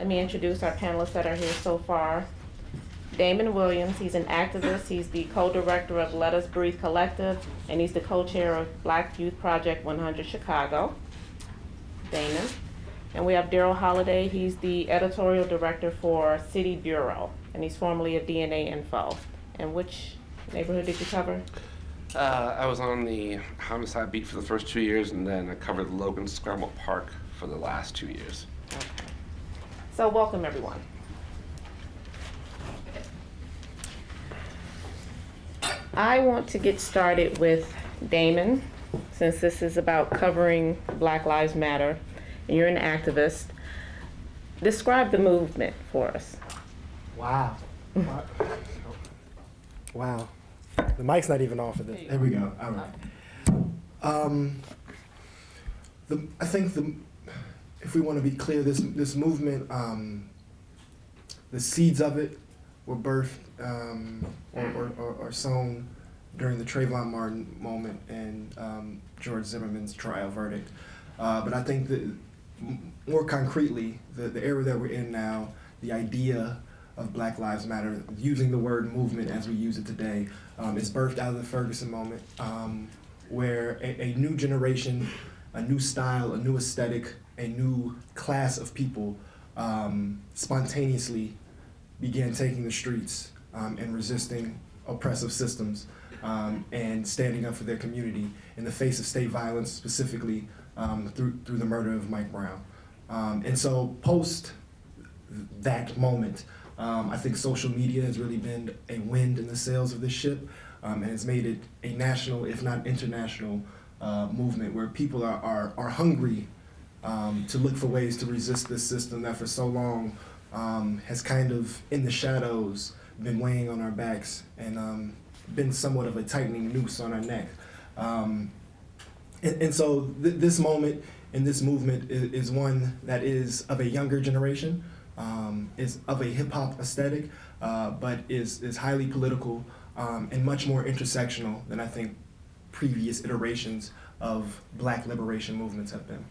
Let me introduce our panelists that are here so far. Damon Williams, he's an activist. He's the co-director of Let Us Breathe Collective, and he's the co-chair of Black Youth Project 100 Chicago. Damon. And we have Daryl Holliday. He's the editorial director for City Bureau, and he's formerly of DNA Info. And which neighborhood did you cover? I was on the homicide beat for the first 2 years, and then I covered Logan Scramble Park for the last 2 years. Okay. So welcome, everyone. I want to get started with Damon, since this is about covering Black Lives Matter, and you're an activist. Describe the movement for us. Wow. Wow. The mic's not even off of this. There we go. All right. I think if we want to be clear, this movement, the seeds of it were birthed or sown during the Trayvon Martin moment and George Zimmerman's trial verdict. But I think that more concretely, the era that we're in now, the idea of Black Lives Matter, using the word movement as we use it today, is birthed out of the Ferguson moment, where a new generation, a new style, a new aesthetic, a new class of people spontaneously began taking the streets and resisting oppressive systems and standing up for their community in the face of state violence, specifically through the murder of Mike Brown. And so post that moment, I think social media has really been a wind in the sails of this ship, and has made it a national, if not international, movement where people are hungry to look for ways to resist this system that for so long has kind of, in the shadows, been weighing on our backs and been somewhat of a tightening noose on our neck. And so this moment and this movement is one that is of a younger generation, is of a hip-hop aesthetic, but is highly political and much more intersectional than I think previous iterations of Black liberation movements have been.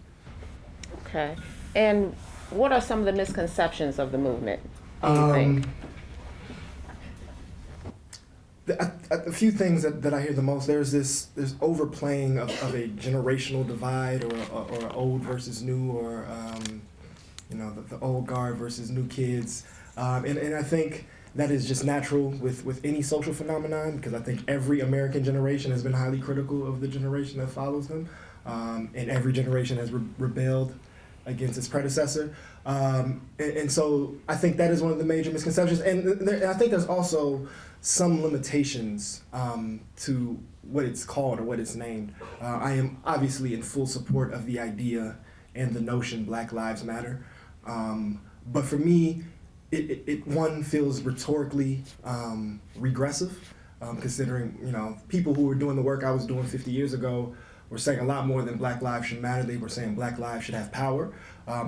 Okay. And what are some of the misconceptions of the movement, do you think? A few things that I hear the most. There's overplaying of a generational divide, or old versus new, or the old guard versus new kids, and I think that is just natural with any social phenomenon, because I think every American generation has been highly critical of the generation that follows them, and every generation has rebelled against its predecessor, and so I think that is one of the major misconceptions, and I think there's also some limitations to what it's called or what it's named. I am obviously in full support of the idea and the notion Black Lives Matter, but for me, it one feels rhetorically regressive, considering people who were doing the work I was doing 50 years ago were saying a lot more than Black lives should matter. They were saying Black lives should have power.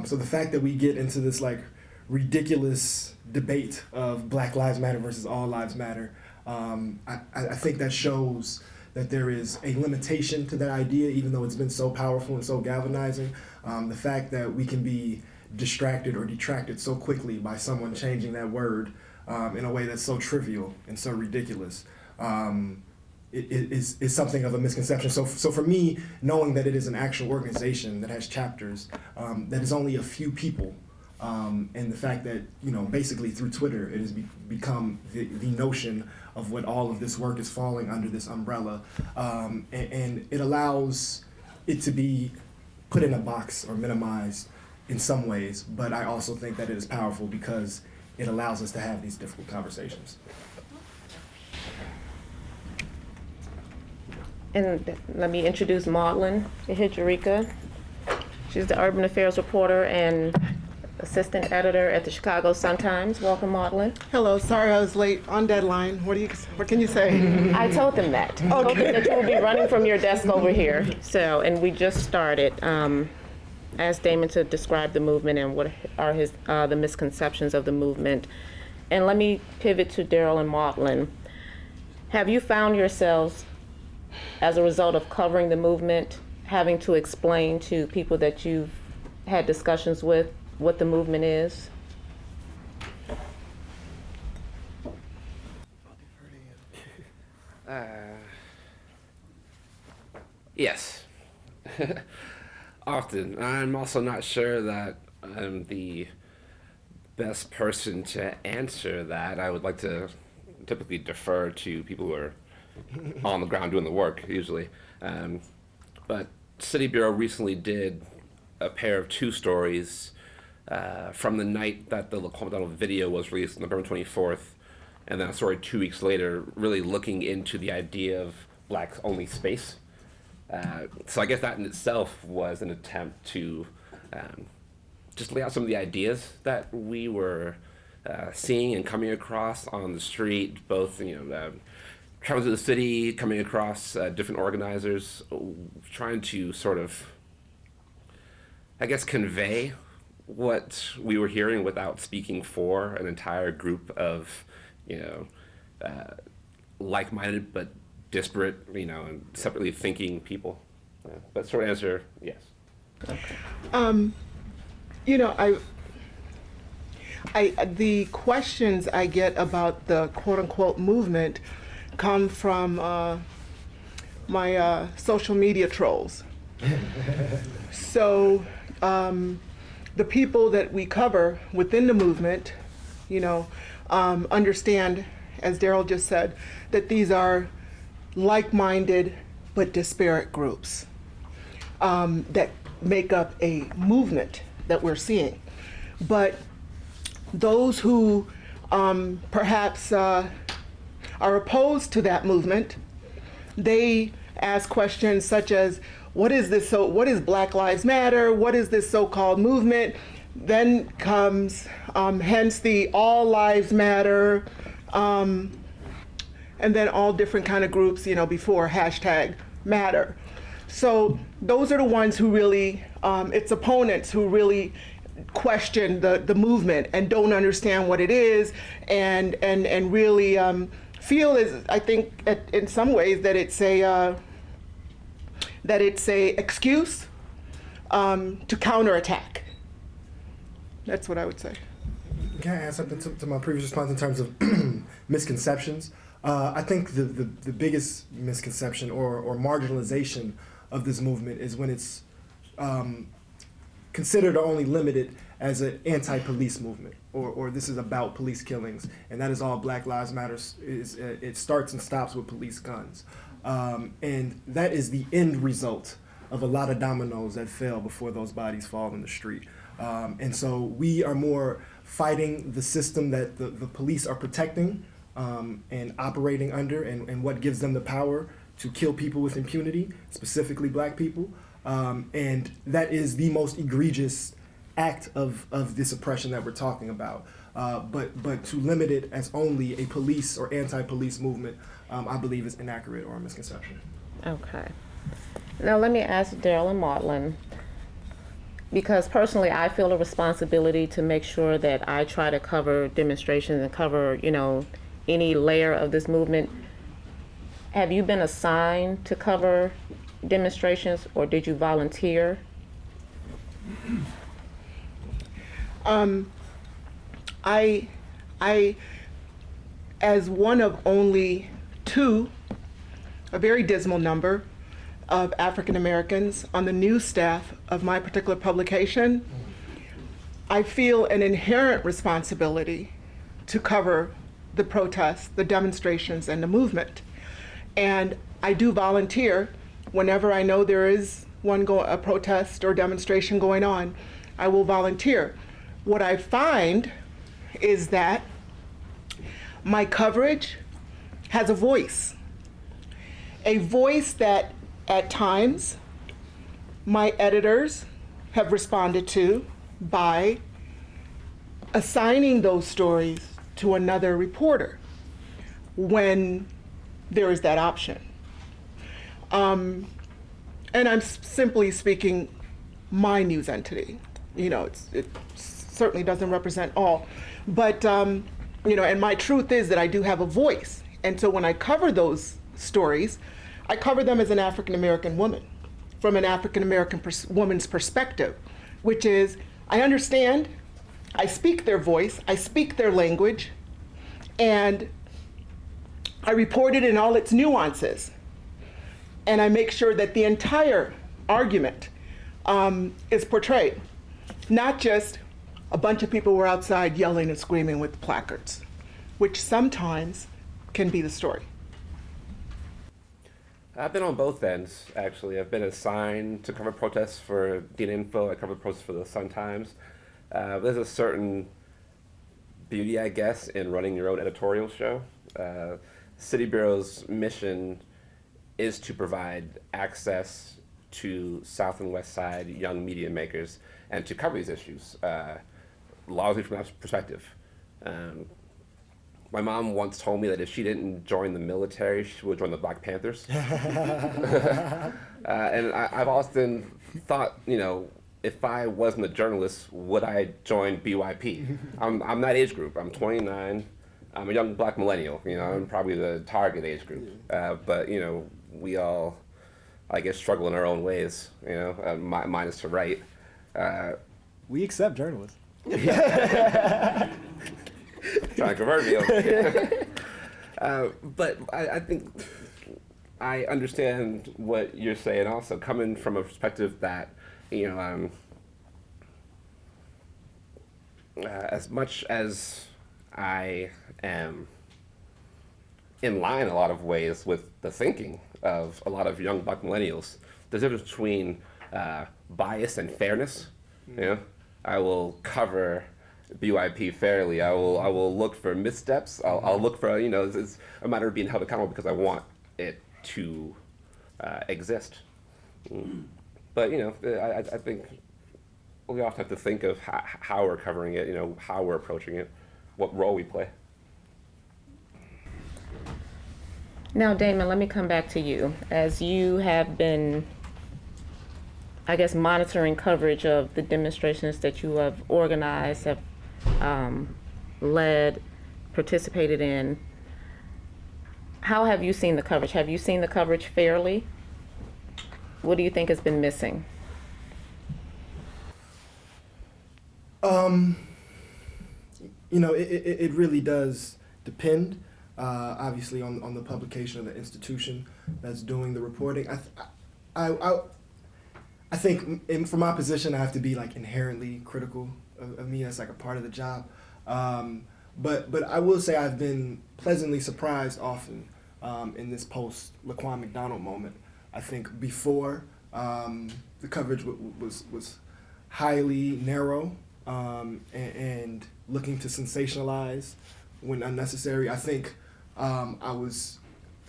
So the fact that we get into this ridiculous debate of Black Lives Matter versus All Lives Matter, I think that shows that there is a limitation to that idea, even though it's been so powerful and so galvanizing. The fact that we can be distracted or detracted so quickly by someone changing that word in a way that's so trivial and so ridiculous is something of a misconception. So for me, knowing that it is an actual organization that has chapters, that is only a few people, and the fact that basically through Twitter it has become the notion of what all of this work is falling under this umbrella, and it allows it to be put in a box or minimized in some ways, but I also think that it is powerful because it allows us to have these difficult conversations. And let me introduce Maudlin Hijrika. She's the urban affairs reporter and assistant editor at the Chicago Sun-Times. Welcome, Maudlin. Hello, sorry I was late on deadline. What can you say? I told them that. Okay. I told them that you will be running from your desk over here. So, and we just started. Asked Damon to describe the movement and what are the misconceptions of the movement. And let me pivot to Daryl and Maudlin. Have you found yourselves, as a result of covering the movement, having to explain to people that you've had discussions with what the movement is? Often. I'm also not sure that I'm the best person to answer that. I would like to typically defer to people who are on the ground doing the work, usually. But City Bureau recently did a pair of two stories from the night that the Lacombe McDonald video was released, November 24th, and then a story 2 weeks later, really looking into the idea of black-only space. So I guess that in itself was an attempt to just lay out some of the ideas that we were seeing and coming across on the street, both traveling through the city, coming across different organizers, trying to sort of, I guess, convey what we were hearing without speaking for an entire group of, like-minded but disparate, and separately thinking people. But short answer, yes. The questions I get about the quote-unquote movement come from my social media trolls. So the people that we cover within the movement, understand, as Daryl just said, that these are like-minded but disparate groups that make up a movement that we're seeing. But those who perhaps are opposed to that movement, they ask questions such as, what is Black Lives Matter? What is this so-called movement? Then comes, hence the All Lives Matter, and then all different kind of groups, before hashtag matter. So those are the ones who really, its opponents who really question the movement and don't understand what it is, and really feel, as I think in some ways, that it's a excuse to counterattack. That's what I would say. Can I add something to my previous response in terms of misconceptions? I think the biggest misconception or marginalization of this movement is when it's considered or only limited as an anti-police movement, or this is about police killings, and that is all Black Lives Matter is. It starts and stops with police guns, and that is the end result of a lot of dominoes that fail before those bodies fall in the street. And so we are more fighting the system that the police are protecting and operating under, and what gives them the power to kill people with impunity, specifically black people. And that is the most egregious act of this oppression that we're talking about. But to limit it as only a police or anti-police movement, I believe is inaccurate or a misconception. Okay. Now let me ask Daryl and Maudlin, because personally I feel a responsibility to make sure that I try to cover demonstrations and cover, any layer of this movement. Have you been assigned to cover demonstrations, or did you volunteer? I, as one of only two, a very dismal number, of African Americans on the news staff of my particular publication, I feel an inherent responsibility to cover the protests, the demonstrations, and the movement. And I do volunteer whenever I know there is a protest or demonstration going on. I will volunteer. What I find is that my coverage has a voice that at times my editors have responded to by assigning those stories to another reporter when there is that option. And I'm simply speaking my news entity. It certainly doesn't represent all. But, and my truth is that I do have a voice. And so when I cover those stories, I cover them as an African American woman, from an African American woman's perspective, which is, I understand, I speak their voice, I speak their language, and I report it in all its nuances. And I make sure that the entire argument is portrayed. Not just a bunch of people were outside yelling and screaming with placards, which sometimes can be the story. I've been on both ends, actually. I've been assigned to cover protests for Dean Info. I covered protests for the Sun-Times. There's a certain beauty, I guess, in running your own editorial show. City Bureau's mission is to provide access to South and West Side young media makers and to cover these issues, largely from that perspective. My mom once told me that if she didn't join the military, she would join the Black Panthers. And I've often thought, if I wasn't a journalist, would I join BYP? I'm that age group. I'm 29. I'm a young Black millennial. I'm probably the target age group. But we all, I guess, struggle in our own ways. Mine is to write. We accept journalists. Trying to convert me over here. But I think I understand what you're saying also, coming from a perspective that, as much as I am in line in a lot of ways with the thinking of a lot of young Black millennials, there's a difference between bias and fairness. I will cover BYP fairly. I will look for missteps. I'll look for, it's a matter of being held accountable because I want it to exist. But, I think we often have to think of how we're covering it, how we're approaching it, what role we play. Now, Damon, let me come back to you. As you have been, I guess, monitoring coverage of the demonstrations that you have organized, have led, participated in, how have you seen the coverage? Have you seen the coverage fairly? What do you think has been missing? It really does depend, obviously, on the publication of the institution that's doing the reporting. I think, from my position, I have to be inherently critical of me. That's a part of the job. But I will say I've been pleasantly surprised often in this post Laquan McDonald moment. I think before the coverage was highly narrow and looking to sensationalize when unnecessary. I think I was,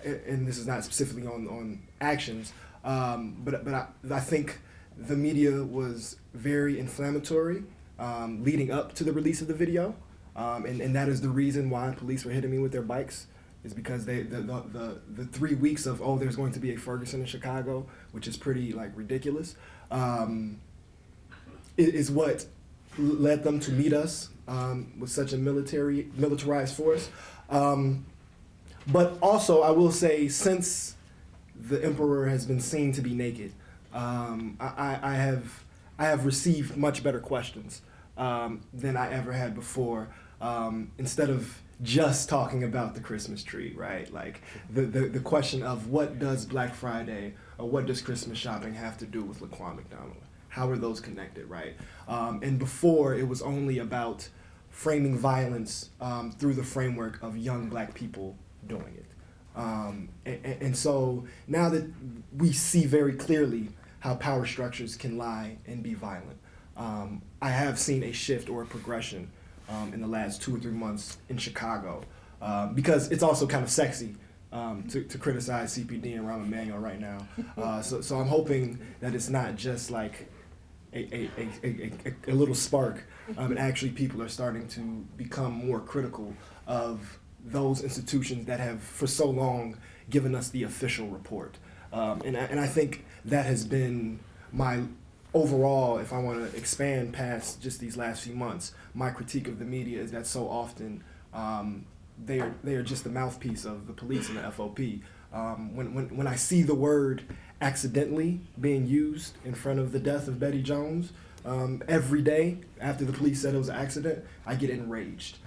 and this is not specifically on actions, but I think the media was very inflammatory leading up to the release of the video, and that is the reason why police were hitting me with their bikes, is because the 3 weeks of, there's going to be a Ferguson in Chicago, which is pretty ridiculous, is what led them to meet us with such a militarized force. But also, I will say, since the emperor has been seen to be naked, I have received much better questions than I ever had before. Instead of just talking about the Christmas tree, right? The question of what does Black Friday or what does Christmas shopping have to do with Laquan McDonald? How are those connected, right? And before, it was only about framing violence through the framework of young Black people doing it. And so now that we see very clearly how power structures can lie and be violent, I have seen a shift or a progression in the last 2 or 3 months in Chicago, because it's also kind of sexy to criticize CPD and Rahm Emanuel right now. So I'm hoping that it's not just a little spark, and actually people are starting to become more critical of those institutions that have for so long given us the official report. And I think that has been my overall, if I want to expand past just these last few months, my critique of the media is that so often they are just the mouthpiece of the police and the FOP. When I see the word accidentally being used in front of the death of Betty Jones every day after the police said it was an accident, I get enraged.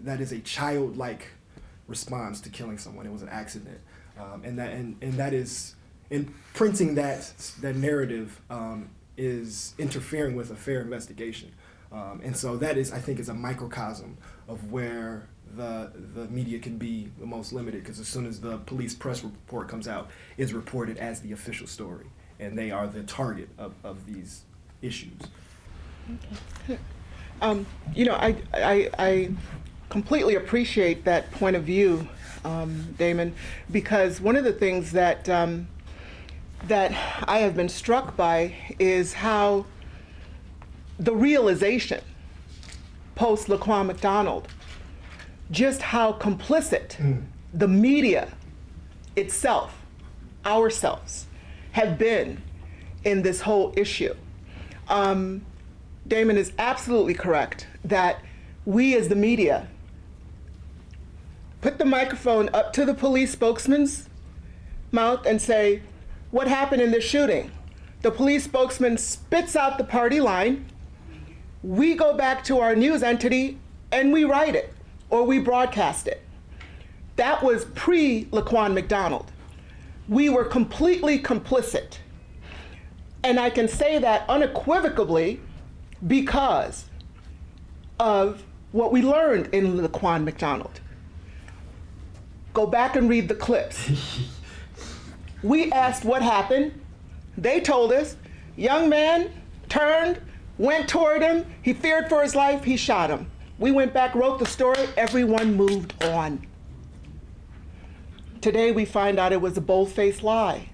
That is a childlike response to killing someone. It was an accident, and that is imprinting that narrative is interfering with a fair investigation. And so that is, I think, is a microcosm of where the media can be the most limited, because as soon as the police press report comes out, it's reported as the official story, and they are the target of these issues. You know, I completely appreciate that point of view, Damon, because one of the things that that I have been struck by is how the realization post Laquan McDonald, just how complicit the media itself, ourselves, have been in this whole issue. Damon is absolutely correct that we as the media put the microphone up to the police spokesman's mouth and say, what happened in this shooting? The police spokesman spits out the party line. We go back to our news entity and we write it or we broadcast it. That was pre-Laquan McDonald. We were completely complicit. And I can say that unequivocally because of what we learned in Laquan McDonald. Go back and read the clips. We asked what happened. They told us, young man turned, went toward him, he feared for his life, he shot him. We went back, wrote the story, everyone moved on. Today we find out it was a bold-faced lie.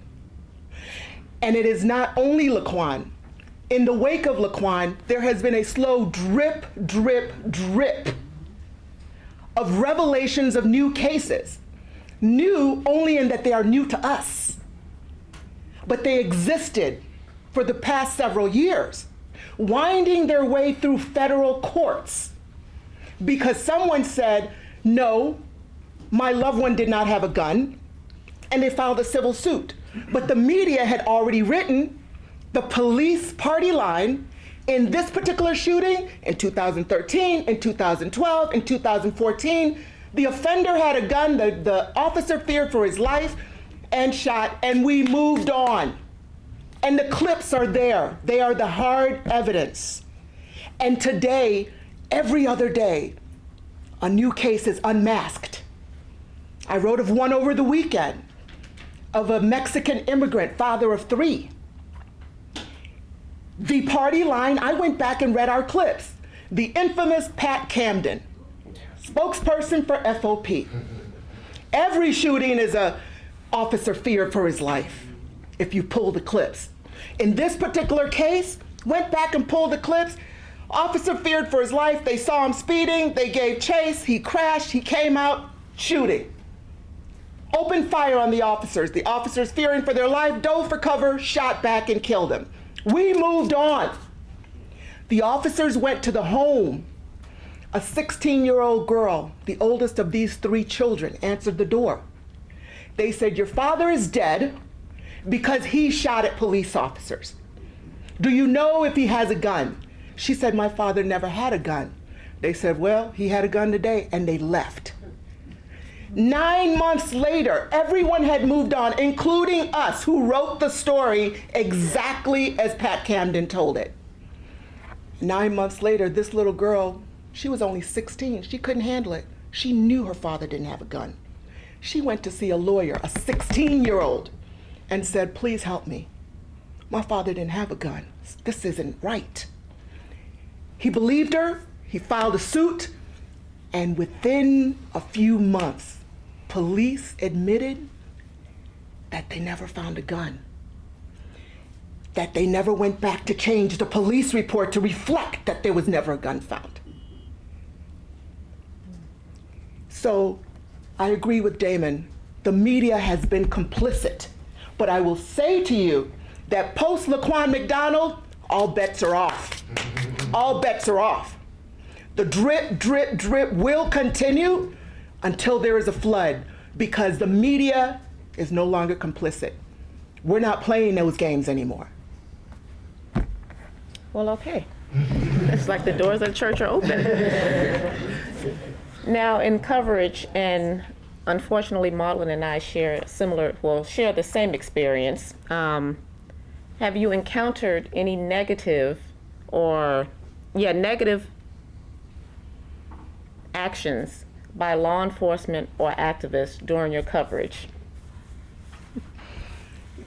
And it is not only Laquan. In the wake of Laquan, there has been a slow drip, drip, drip of revelations of new cases. New only in that they are new to us. But they existed for the past several years, winding their way through federal courts because someone said, no, my loved one did not have a gun, and they filed a civil suit. But the media had already written the police party line in this particular shooting in 2013, in 2012, in 2014. The offender had a gun, the officer feared for his life and shot, and we moved on. And the clips are there. They are the hard evidence. And today, every other day, a new case is unmasked. I wrote of one over the weekend of a Mexican immigrant, father of 3. The party line, I went back and read our clips. The infamous Pat Camden, spokesperson for FOP. Every shooting is a officer feared for his life, if you pull the clips. In this particular case, went back and pulled the clips. Officer feared for his life. They saw him speeding. They gave chase. He crashed. He came out shooting. Opened fire on the officers. The officers, fearing for their life, dove for cover, shot back and killed him. We moved on. The officers went to the home. A 16-year-old girl, the oldest of these 3 children, answered the door. They said, your father is dead because he shot at police officers. Do you know if he has a gun? She said, my father never had a gun. They said, well, he had a gun today, and they left. 9 months later, everyone had moved on, including us, who wrote the story exactly as Pat Camden told it. 9 months later, this little girl, she was only 16. She couldn't handle it. She knew her father didn't have a gun. She went to see a lawyer, a 16-year-old, and said, please help me. My father didn't have a gun. This isn't right. He believed her. He filed a suit. And within a few months, police admitted that they never found a gun, that they never went back to change the police report to reflect that there was never a gun found. So I agree with Damon. The media has been complicit. But I will say to you that post Laquan McDonald, all bets are off. All bets are off. The drip, drip, drip will continue until there is a flood because the media is no longer complicit. We're not playing those games anymore. Well, okay. It's like the doors of the church are open. Now, in coverage, and unfortunately, Maudlin and I share the same experience. Have you encountered any negative negative actions by law enforcement or activists during your coverage?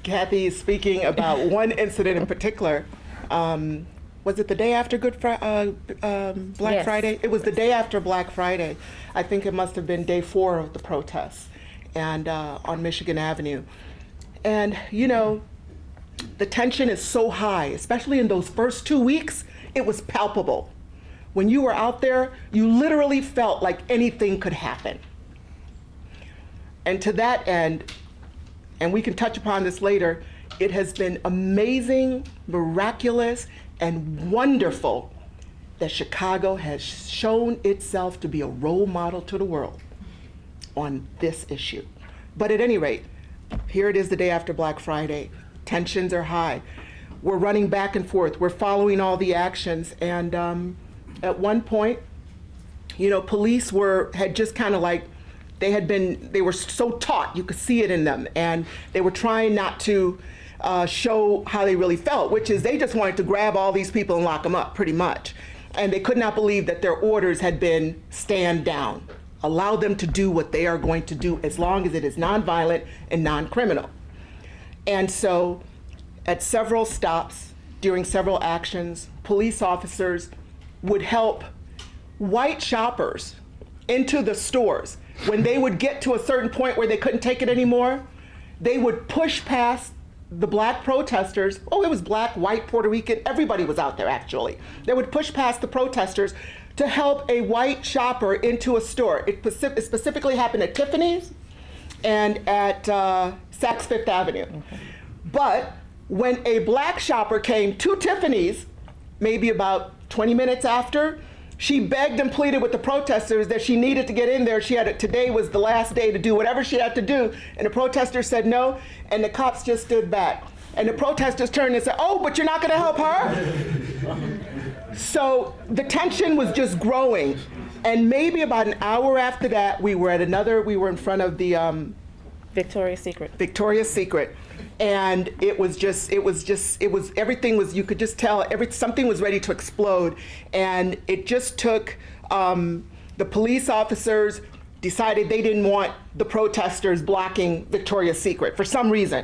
Kathy is speaking about one incident in particular. Was it the day after Black Yes. Friday? It was the day after Black Friday. I think it must have been day 4 of the protests, and on Michigan Avenue. And you know, the tension is so high, especially in those first 2 weeks. It was palpable. When you were out there, you literally felt like anything could happen. And to that end, and we can touch upon this later, it has been amazing, miraculous, and wonderful that Chicago has shown itself to be a role model to the world on this issue. But at any rate, here it is the day after Black Friday. Tensions are high. We're running back and forth. We're following all the actions. And at one point, you know, police had just kind of like, they were so taught, you could see it in them. And they were trying not to show how they really felt, which is they just wanted to grab all these people and lock them up, pretty much. And they could not believe that their orders had been stand down. Allow them to do what they are going to do as long as it is nonviolent and non-criminal. And so at several stops, during several actions, police officers would help white shoppers into the stores. When they would get to a certain point where they couldn't take it anymore, they would push past the black protesters. Oh, it was black, white, Puerto Rican, everybody was out there actually. They would push past the protesters to help a white shopper into a store. It specifically happened at Tiffany's and at Saks Fifth Avenue. Okay. But when a black shopper came to Tiffany's, maybe about 20 minutes after, she begged and pleaded with the protesters that she needed to get in there. Today was the last day to do whatever she had to do. And the protesters said no, and the cops just stood back. And the protesters turned and said, oh, but you're not gonna help her? So the tension was just growing. And maybe about an hour after that, we were in front of the Victoria's Secret. Victoria's Secret. And everything was, you could just tell, something was ready to explode. And it just took, the police officers decided they didn't want the protesters blocking Victoria's Secret for some reason.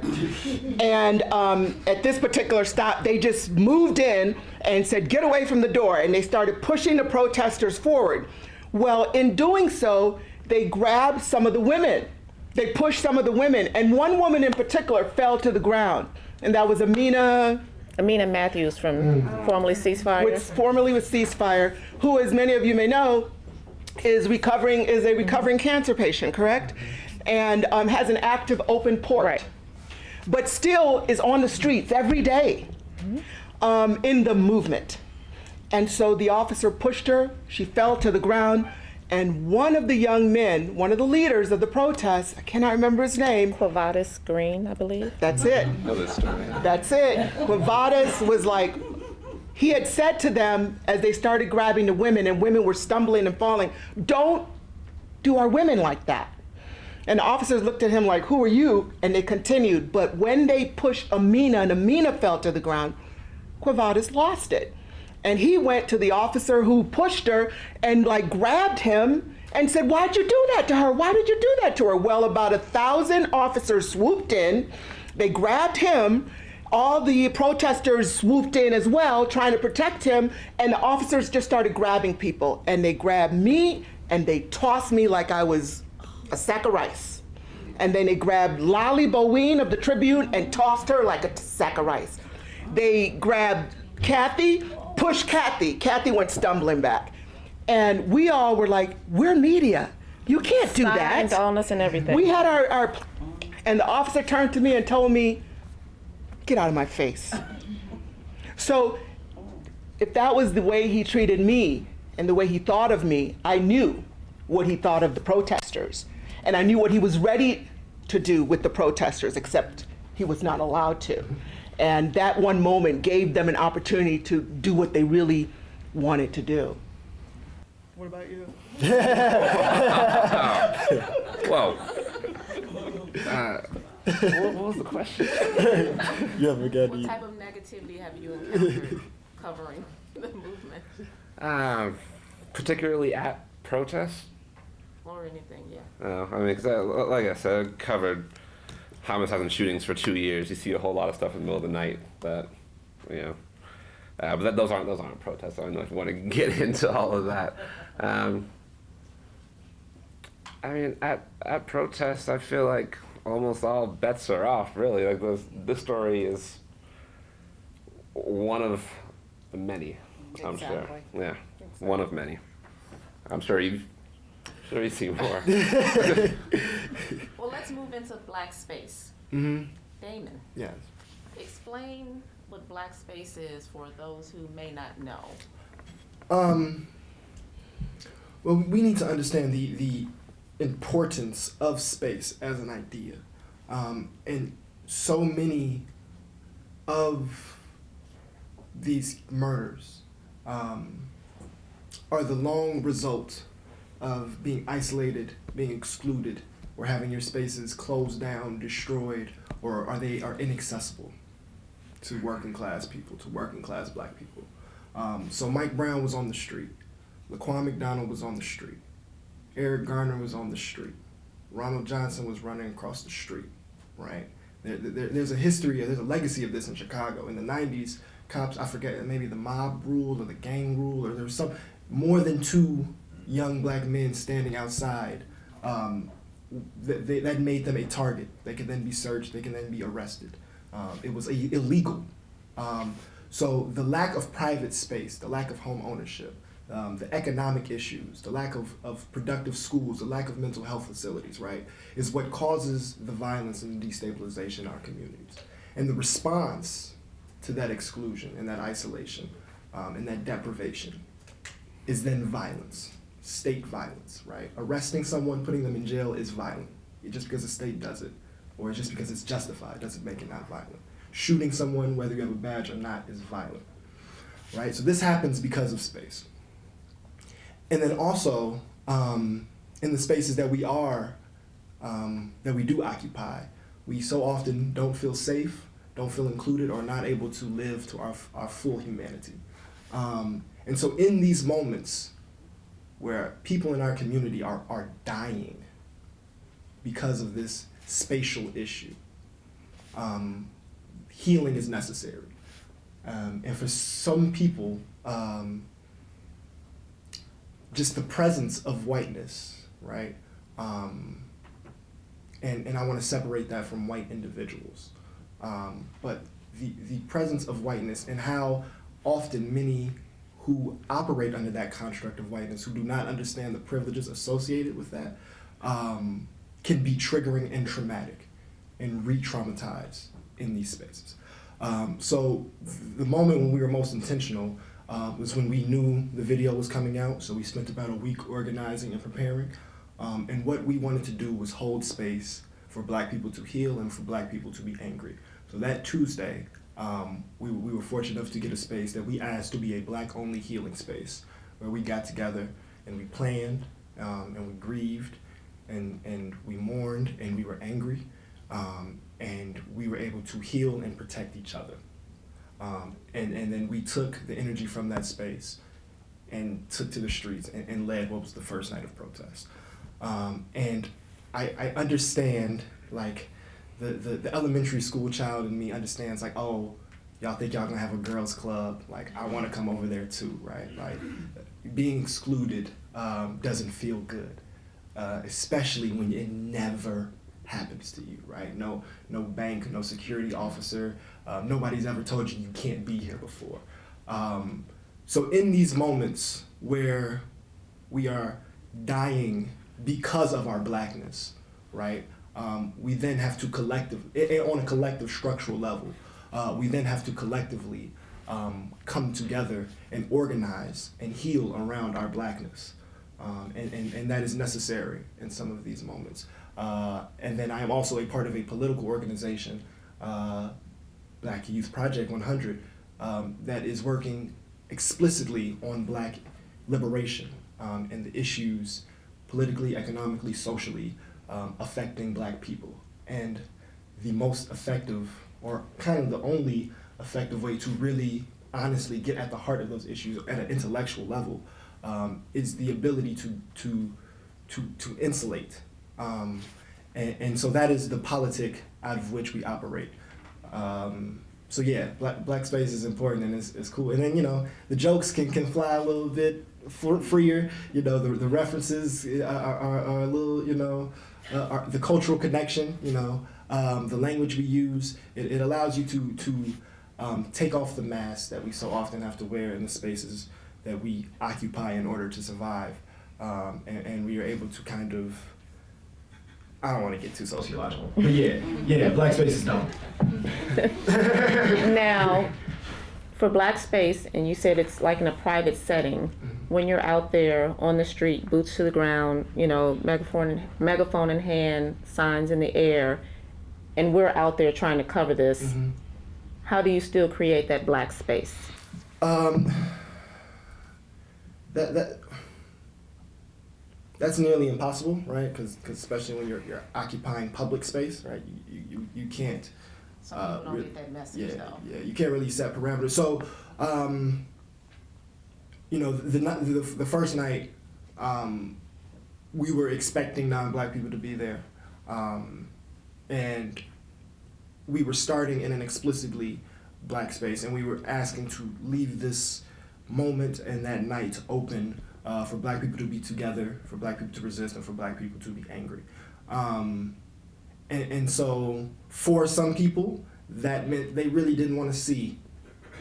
And at this particular stop, they just moved in and said, get away from the door. And they started pushing the protesters forward. Well, in doing so, they grabbed some of the women. They pushed some of the women, and one woman in particular fell to the ground, and that was Amina Matthews from formerly Ceasefire. Formerly with Ceasefire, who, as many of you may know, is a recovering cancer patient, correct? And has an active open port, right. But still is on the streets every day in the movement. And so the officer pushed her, she fell to the ground. And one of the young men, one of the leaders of the protest, I cannot remember his name. Quavatis Green, I believe. That's it. That's it. Quavatis was like, he had said to them as they started grabbing the women and women were stumbling and falling, don't do our women like that. And the officers looked at him like, who are you? And they continued. But when they pushed Amina and Amina fell to the ground, Quavatis lost it. And he went to the officer who pushed her and like grabbed him and said, why'd you do that to her? Why did you do that to her? Well, about 1,000 officers swooped in. They grabbed him. All the protesters swooped in as well, trying to protect him. And the officers just started grabbing people. And they grabbed me and they tossed me like I was a sack of rice. And then they grabbed Lolly Bowen of the Tribune and tossed her like a sack of rice. They grabbed Kathy, pushed Kathy. Kathy went stumbling back. And we all were like, we're media. You can't do that. Signs on us and everything. We had our, and the officer turned to me and told me, get out of my face. So if that was the way he treated me and the way he thought of me, I knew what he thought of the protesters. And I knew what he was ready to do with the protesters, except he was not allowed to. And that one moment gave them an opportunity to do what they really wanted to do. What about you? Well, What was the question? You haven't got What any. type of negativity have you encountered covering the movement Particularly at protests. or anything? Yeah. I mean, 'cause like I said, I covered homicides and shootings for 2 years. You see a whole lot of stuff in the middle of the night that, you know. But those aren't protests. I don't know if you want to get into all of that. I mean, at protests, I feel like almost all bets are off. Really, like this story is one of many. I'm Exactly. sure. Yeah, one of many. I'm sure you've seen more. Well, let's move into black space. Mm-hmm. Damon, Yes. explain what black space is for those who may not know. Well, we need to understand the importance of space as an idea. And so many of these murders are the long result of being isolated, being excluded, or having your spaces closed down, destroyed, or are inaccessible to working class people, to working class black people. So Mike Brown was on the street. Laquan McDonald was on the street. Eric Garner was on the street. Ronald Johnson was running across the street, right? There's a history, there's a legacy of this in Chicago. In the 90s, cops, I forget, maybe the mob rule or the gang rule, or there was more than 2 young black men standing outside. That made them a target. They could then be searched, they can then be arrested. It was illegal. So the lack of private space, the lack of home ownership, the economic issues, the lack of productive schools, the lack of mental health facilities, right, is what causes the violence and destabilization in our communities. And the response to that exclusion and that isolation and that deprivation is then violence, state violence, right? Arresting someone, putting them in jail is violent. Just because the state does it, or just because it's justified, doesn't make it not violent. Shooting someone, whether you have a badge or not, is violent, right? So this happens because of space. And then also, in the spaces that we do occupy, we so often don't feel safe, don't feel included, or not able to live to our full humanity. And so in these moments where people in our community are dying because of this spatial issue, healing is necessary. And for some people, just the presence of whiteness, right? And I want to separate that from white individuals. But the presence of whiteness and how often many who operate under that construct of whiteness, who do not understand the privileges associated with that, can be triggering and traumatic and re-traumatize in these spaces. So the moment when we were most intentional was when we knew the video was coming out, so we spent about a week organizing and preparing. And what we wanted to do was hold space for black people to heal and for black people to be angry. So that Tuesday, we were fortunate enough to get a space that we asked to be a black-only healing space, where we got together and we planned and we grieved and we mourned and we were angry and we were able to heal and protect each other. And then we took the energy from that space and took to the streets and led what was the first night of protest. And I understand, like, the elementary school child in me understands, like, oh, y'all think y'all gonna have a girls club, like, I wanna come over there too, right? Like, being excluded doesn't feel good, especially when it never happens to you, right? No bank, no security officer, nobody's ever told you can't be here before. So in these moments where we are dying because of our blackness, right? We then have to on a collective structural level, we then have to collectively come together and organize and heal around our blackness. And that is necessary in some of these moments. And then I am also a part of a political organization, Black Youth Project 100, that is working explicitly on black liberation and the issues politically, economically, socially affecting black people. And the most effective, or kind of the only effective way to really honestly get at the heart of those issues at an intellectual level, is the ability to insulate. And so that is the politic out of which we operate. So yeah, black space is important, and it's cool. And then, you know, the jokes can fly a little bit freer. You know, the references are a little, you know, the cultural connection, you know, the language we use, it allows you to take off the mask that we so often have to wear in the spaces that we occupy in order to survive. And we are able to kind of, I don't want to get too sociological, but yeah, black space is dope. Now, for black space, and you said it's like in a private setting, when you're out there on the street, boots to the ground, you know, megaphone in hand, signs in the air, and we're out there trying to cover this, how do you still create that black space? That's nearly impossible, right? Because especially when you're occupying public space, right? You can't. Some people don't get that message, though. Yeah, you can't really set parameters. So, you know, the first night, we were expecting non-black people to be there, and we were starting in an explicitly black space, and we were asking to leave this moment and that night open for black people to be together, for black people to resist, and for black people to be angry. And so for some people, that meant they really didn't want to see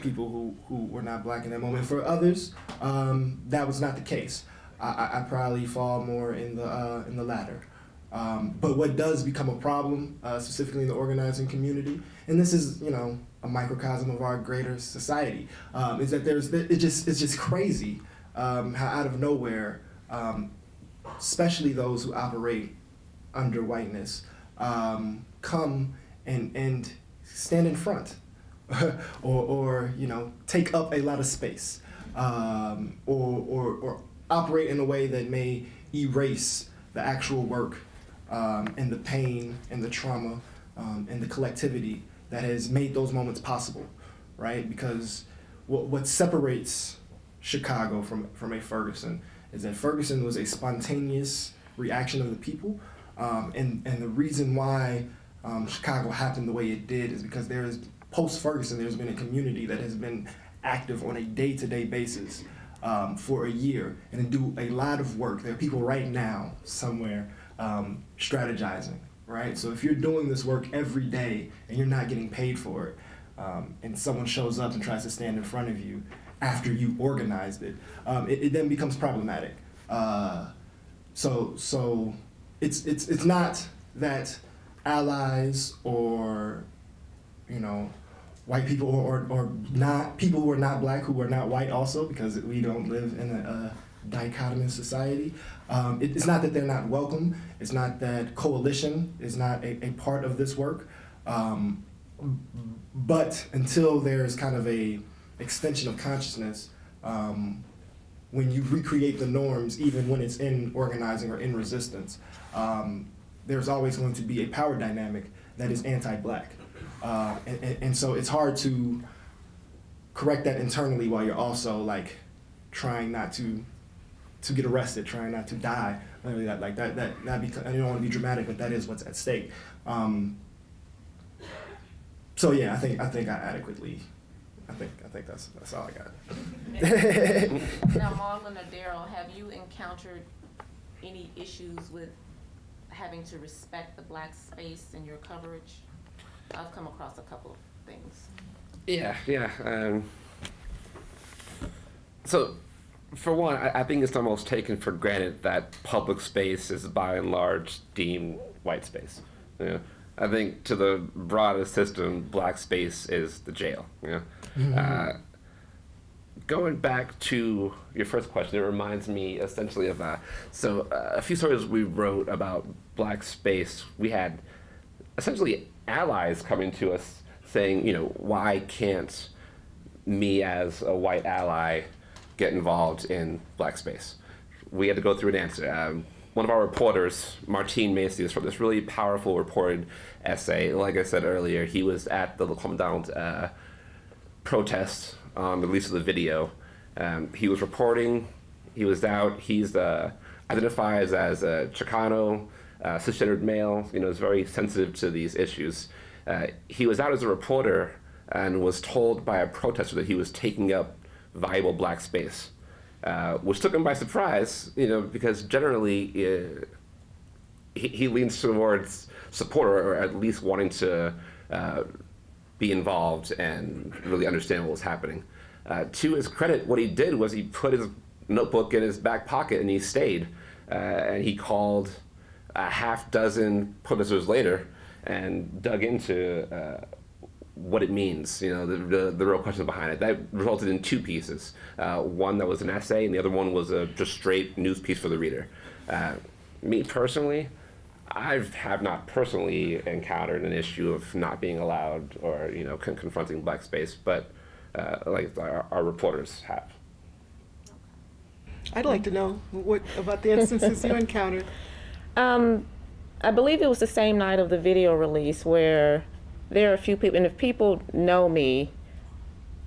people who were not black in that moment. For others, that was not the case. I probably fall more in the latter. But what does become a problem, specifically in the organizing community, and this is, you know, a microcosm of our greater society, is that it's just crazy how out of nowhere, especially those who operate under whiteness, come and stand in front, or you know, take up a lot of space, or operate in a way that may erase the actual work, and the pain and the trauma, and the collectivity that has made those moments possible, right? Because what separates Chicago from a Ferguson is that Ferguson was a spontaneous reaction of the people, and the reason why Chicago happened the way it did is because post-Ferguson, there's been a community that has been active on a day-to-day basis for a year, and they do a lot of work. There are people right now somewhere strategizing, right? So if you're doing this work every day and you're not getting paid for it, and someone shows up and tries to stand in front of you after you organized it, it then becomes problematic. So it's not that allies or, you know, white people or not people who are not black who are not white also, because we don't live in a dichotomous society. It's not that they're not welcome. It's not that coalition is not a part of this work. But until there's kind of a extension of consciousness, when you recreate the norms, even when it's in organizing or in resistance, there's always going to be a power dynamic that is anti-black. And so it's hard to correct that internally while you're also like trying not to get arrested, trying not to die. Like that because I don't want to be dramatic, but that is what's at stake. So yeah, I think I adequately. I think that's all I got. Now, Marlon or Daryl, have you encountered any issues with having to respect the black space in your coverage? I've come across a couple of things. Yeah. So, for one, I think it's almost taken for granted that public space is by and large deemed white space. You know? I think to the broadest system, black space is the jail. You know? Mm-hmm. Going back to your first question, it reminds me essentially of so a few stories we wrote about black space. We had essentially allies coming to us saying, you know, why can't me as a white ally get involved in black space? We had to go through an answer. one of our reporters, Martine Macias, wrote this really powerful reported essay. Like I said earlier, he was at the McDonald's protest on the release of the video. He was reporting, he was out, he's identifies as a Chicano, cisgendered male, is very sensitive to these issues. He was out as a reporter and was told by a protester that he was taking up valuable black space, which took him by surprise, because generally he leans towards support or at least wanting to be involved and really understand what was happening. To his credit, what he did was he put his notebook in his back pocket and he stayed. And he called a half dozen protesters later and dug into what it means, the real question behind it. That resulted in two pieces. One that was an essay, and the other one was a just straight news piece for the reader. Me personally, I have not personally encountered an issue of not being allowed or confronting black space, but like our reporters have. I'd like to know what about the instances you encountered. I believe it was the same night of the video release where there are a few people, and if people know me,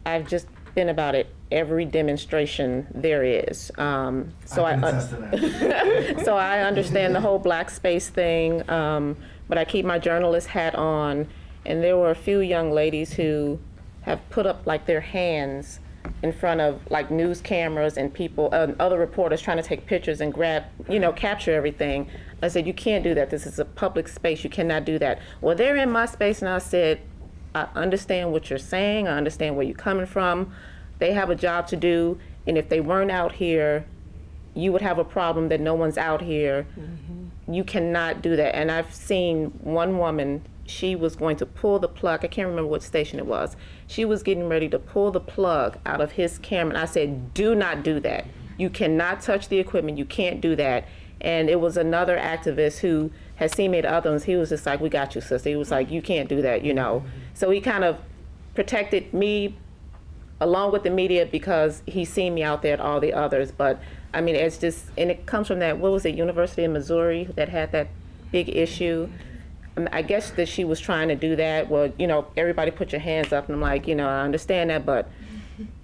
I've just been about it every demonstration there is. So I understand the whole black space thing, but I keep my journalist hat on, and there were a few young ladies who have put up like their hands in front of like news cameras and people, other reporters trying to take pictures and grab, capture everything. I said, you can't do that. This is a public space. You cannot do that. Well, they're in my space, and I said, I understand what you're saying. I understand where you're coming from. They have a job to do, and if they weren't out here, you would have a problem that no one's out here. Mm-hmm. You cannot do that. And I've seen one woman, she was going to pull the plug. I can't remember what station it was. She was getting ready to pull the plug out of his camera, and I said, do not do that. You cannot touch the equipment. You can't do that. And it was another activist who had seen me at others. He was just like, we got you, sister. He was like, you can't do that, So he kind of protected me along with the media because he's seen me out there at all the others. But I mean, it's just, and it comes from that, what was it, University of Missouri that had that big issue? I guess that she was trying to do that. Well, everybody put your hands up, and I'm like, I understand that, but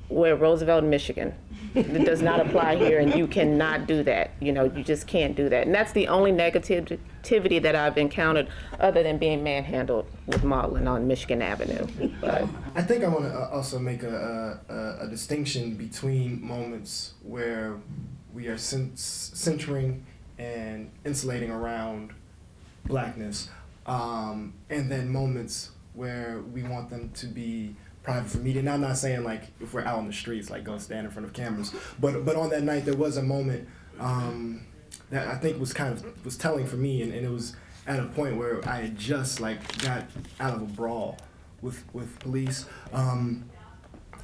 we're Roosevelt, Michigan. It does not apply here, and you cannot do that. You just can't do that. And that's the only negativity that I've encountered other than being manhandled with Marlon on Michigan Avenue. But I think I want to also make a distinction between moments where we are centering and insulating around blackness, and then moments where we want them to be private for media. Now, I'm not saying like if we're out on the streets, like go stand in front of cameras, but on that night there was a moment that I think was was telling for me, and it was at a point where I had just like got out of a brawl with police, and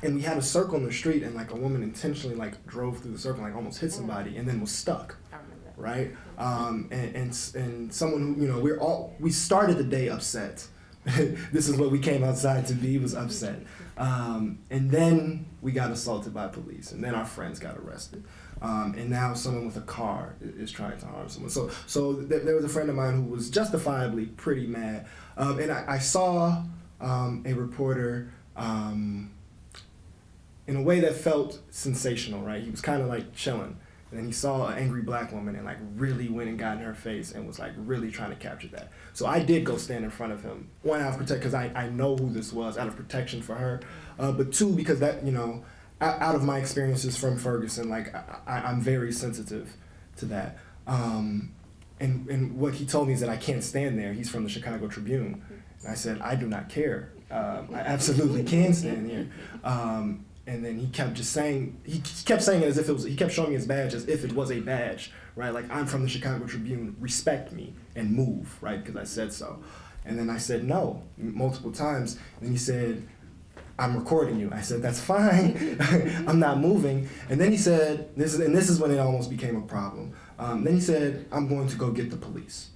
we had a circle in the street, and like a woman intentionally like drove through the circle, like almost hit somebody, and then was stuck. Right, and someone who we started the day upset. This is what we came outside to be, was upset, and then we got assaulted by police, and then our friends got arrested, and now someone with a car is trying to harm someone. So there was a friend of mine who was justifiably pretty mad, and I saw a reporter in a way that felt sensational. Right, he was kind of like chilling. And then he saw an angry black woman and like really went and got in her face and was like really trying to capture that. So I did go stand in front of him. One, out of because I know who this was, out of protection for her. But two, because that, out of my experiences from Ferguson, like I'm very sensitive to that. And what he told me is that I can't stand there. He's from the Chicago Tribune. And I said, I do not care. I absolutely can stand here. And then he kept saying it as if it was, he kept showing me his badge as if it was a badge, right? Like, I'm from the Chicago Tribune, respect me and move, right? Because I said so. And then I said no multiple times. And he said, I'm recording you. I said, that's fine. I'm not moving. And then he said, this is when it almost became a problem. Then he said, I'm going to go get the police,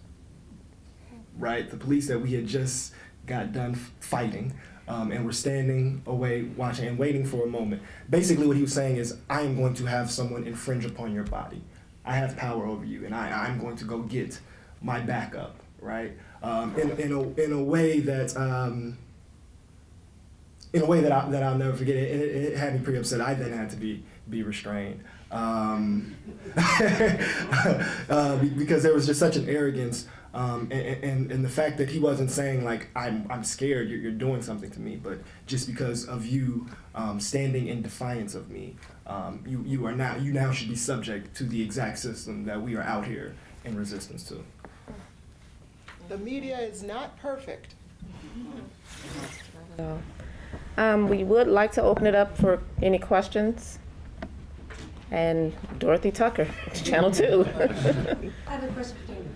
right? The police that we had just got done fighting. And we're standing away, watching and waiting for a moment. Basically what he was saying is, I am going to have someone infringe upon your body. I have power over you, and I'm going to go get my backup, right? In a way that I'll never forget. It had me pretty upset. I then had to be restrained because there was just such an arrogance. And the fact that he wasn't saying like I'm scared, you're doing something to me, but just because of you standing in defiance of me, you now should be subject to the exact system that we are out here in resistance to. The media is not perfect. So, we would like to open it up for any questions. And Dorothy Tucker, Channel 2. I have a question for you.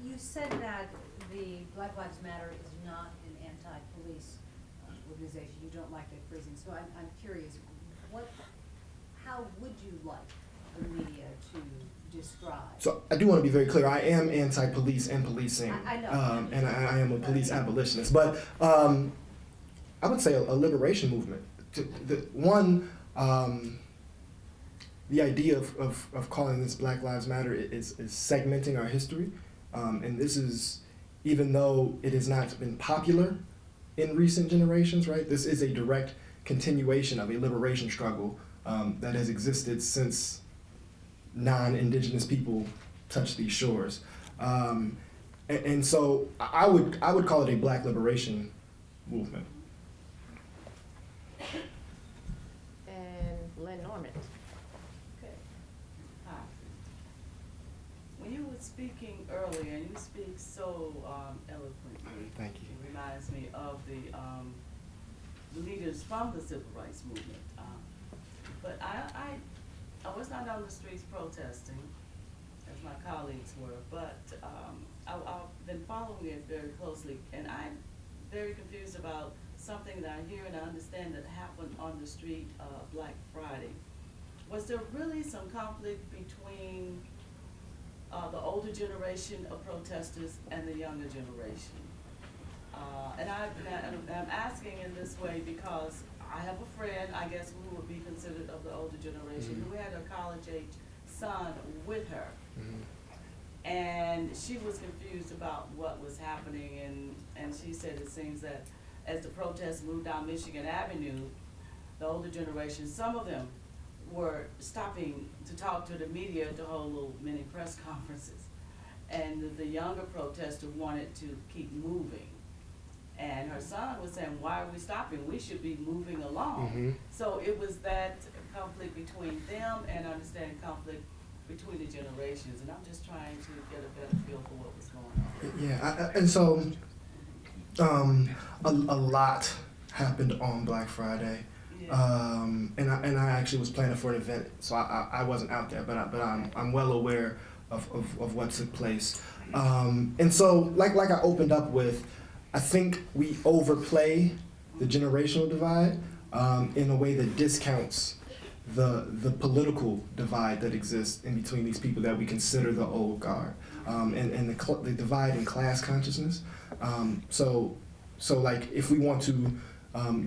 You said that the Black Lives Matter is not an anti-police organization. You don't like that phrasing. So I'm curious, how would you like the media to describe? So I do want to be very clear. I am anti-police and policing. I know. And I am a police abolitionist. But I would say a liberation movement. The idea of calling this Black Lives Matter is segmenting our history. And this is, even though it has not been popular in recent generations, right? This is a direct continuation of a liberation struggle that has existed since non-indigenous people touched these shores. And so I would call it a Black liberation movement. And Lynn Norman. Okay. Hi. When you were speaking earlier, and you speak so eloquently, Thank you. it reminds me of the leaders from the civil rights movement. But I was not on the streets protesting, as my colleagues were, but I've been following it very closely, and I'm very confused about something that I hear and I understand that happened on the street Black Friday. Was there really some conflict between the older generation of protesters and the younger generation? And I'm asking in this way because I have a friend, I guess, who would be considered of the older generation, who had a college-age son with her. And she was confused about what was happening, and she said it seems that as the protests moved down Michigan Avenue, the older generation, some of them were stopping to talk to the media, to hold little mini press conferences. And the younger protester wanted to keep moving. And her son was saying, why are we stopping? We should be moving along. So it was that conflict between them and understanding conflict between the generations. And I'm just trying to get a better feel for what was going on. Yeah, and so a lot happened on Black Friday. Yeah. And I actually was planning for an event, so I wasn't out there, but I'm well aware of what took place. And so like I opened up with, I think we overplay the generational divide in a way that discounts the political divide that exists in between these people that we consider the old guard, and the divide in class consciousness. So like if we want to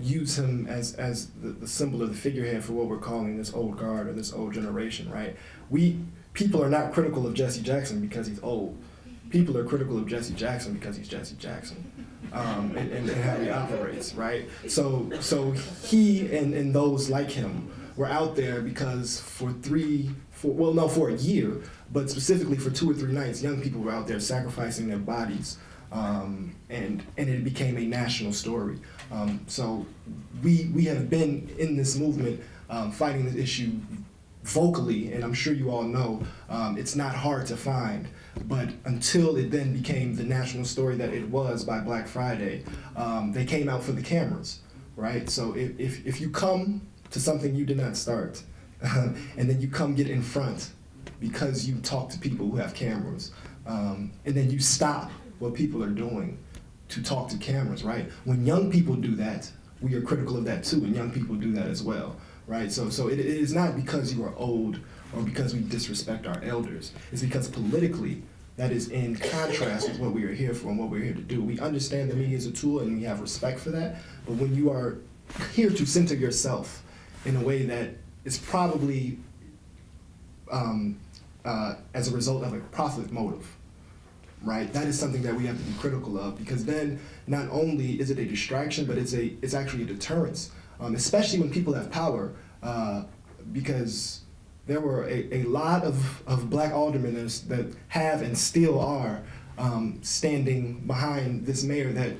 use him as the symbol or the figurehead for what we're calling this old guard or this old generation, right? People are not critical of Jesse Jackson because he's old. People are critical of Jesse Jackson because he's Jesse Jackson, and how he operates, right? So he and those like him were out there because for a year, but specifically for 2 or 3 nights, young people were out there sacrificing their bodies, and it became a national story. So we have been in this movement fighting this issue vocally, and I'm sure you all know it's not hard to find, but until it then became the national story that it was by Black Friday, they came out for the cameras, right? So if you come to something you did not start, and then you come get in front because you talk to people who have cameras, and then you stop what people are doing to talk to cameras, right? When young people do that, we are critical of that too, and young people do that as well, right? So it is not because you are old or because we disrespect our elders. It's because politically, that is in contrast with what we are here for and what we're here to do. We understand the media is a tool and we have respect for that, but when you are here to center yourself in a way that is probably as a result of a profit motive, right? That is something that we have to be critical of, because then not only is it a distraction, but it's actually a deterrence, especially when people have power, because there were a lot of black aldermen that have and still are standing behind this mayor that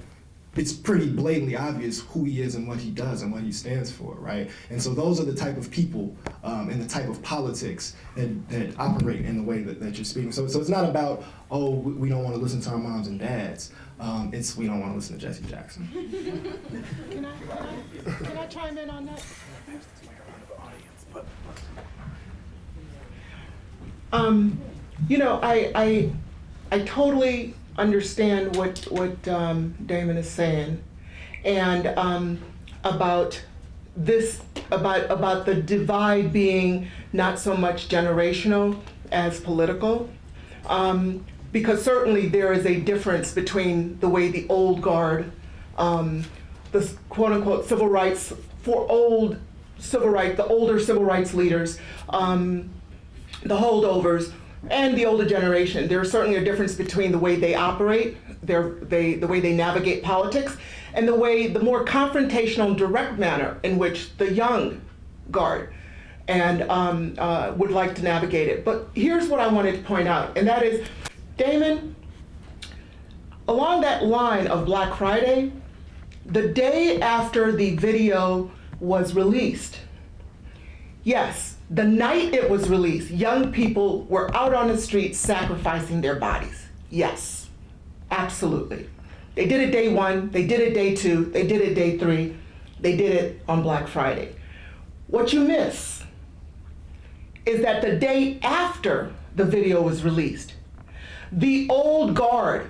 it's pretty blatantly obvious who he is and what he does and what he stands for, right? And so those are the type of people and the type of politics that operate in the way that you're speaking. So it's not about, oh, we don't want to listen to our moms and dads. It's we don't want to listen to Jesse Jackson. Can I chime in on that? You know, I totally understand what Damon is saying, and about this, about the divide being not so much generational as political, because certainly there is a difference between the way the old guard, the quote unquote civil rights for old civil rights, the older civil rights leaders, the holdovers, and the older generation. There's certainly a difference between the way they operate, the way they navigate politics, and the more confrontational, direct manner in which the young guard and would like to navigate it. But here's what I wanted to point out, and that is, Damon, along that line of Black Friday, the day after the video was released, yes, the night it was released, young people were out on the streets sacrificing their bodies. Yes, absolutely. They did it day one, they did it day two, they did it day three, they did it on Black Friday. What you miss is that the day after the video was released, the old guard,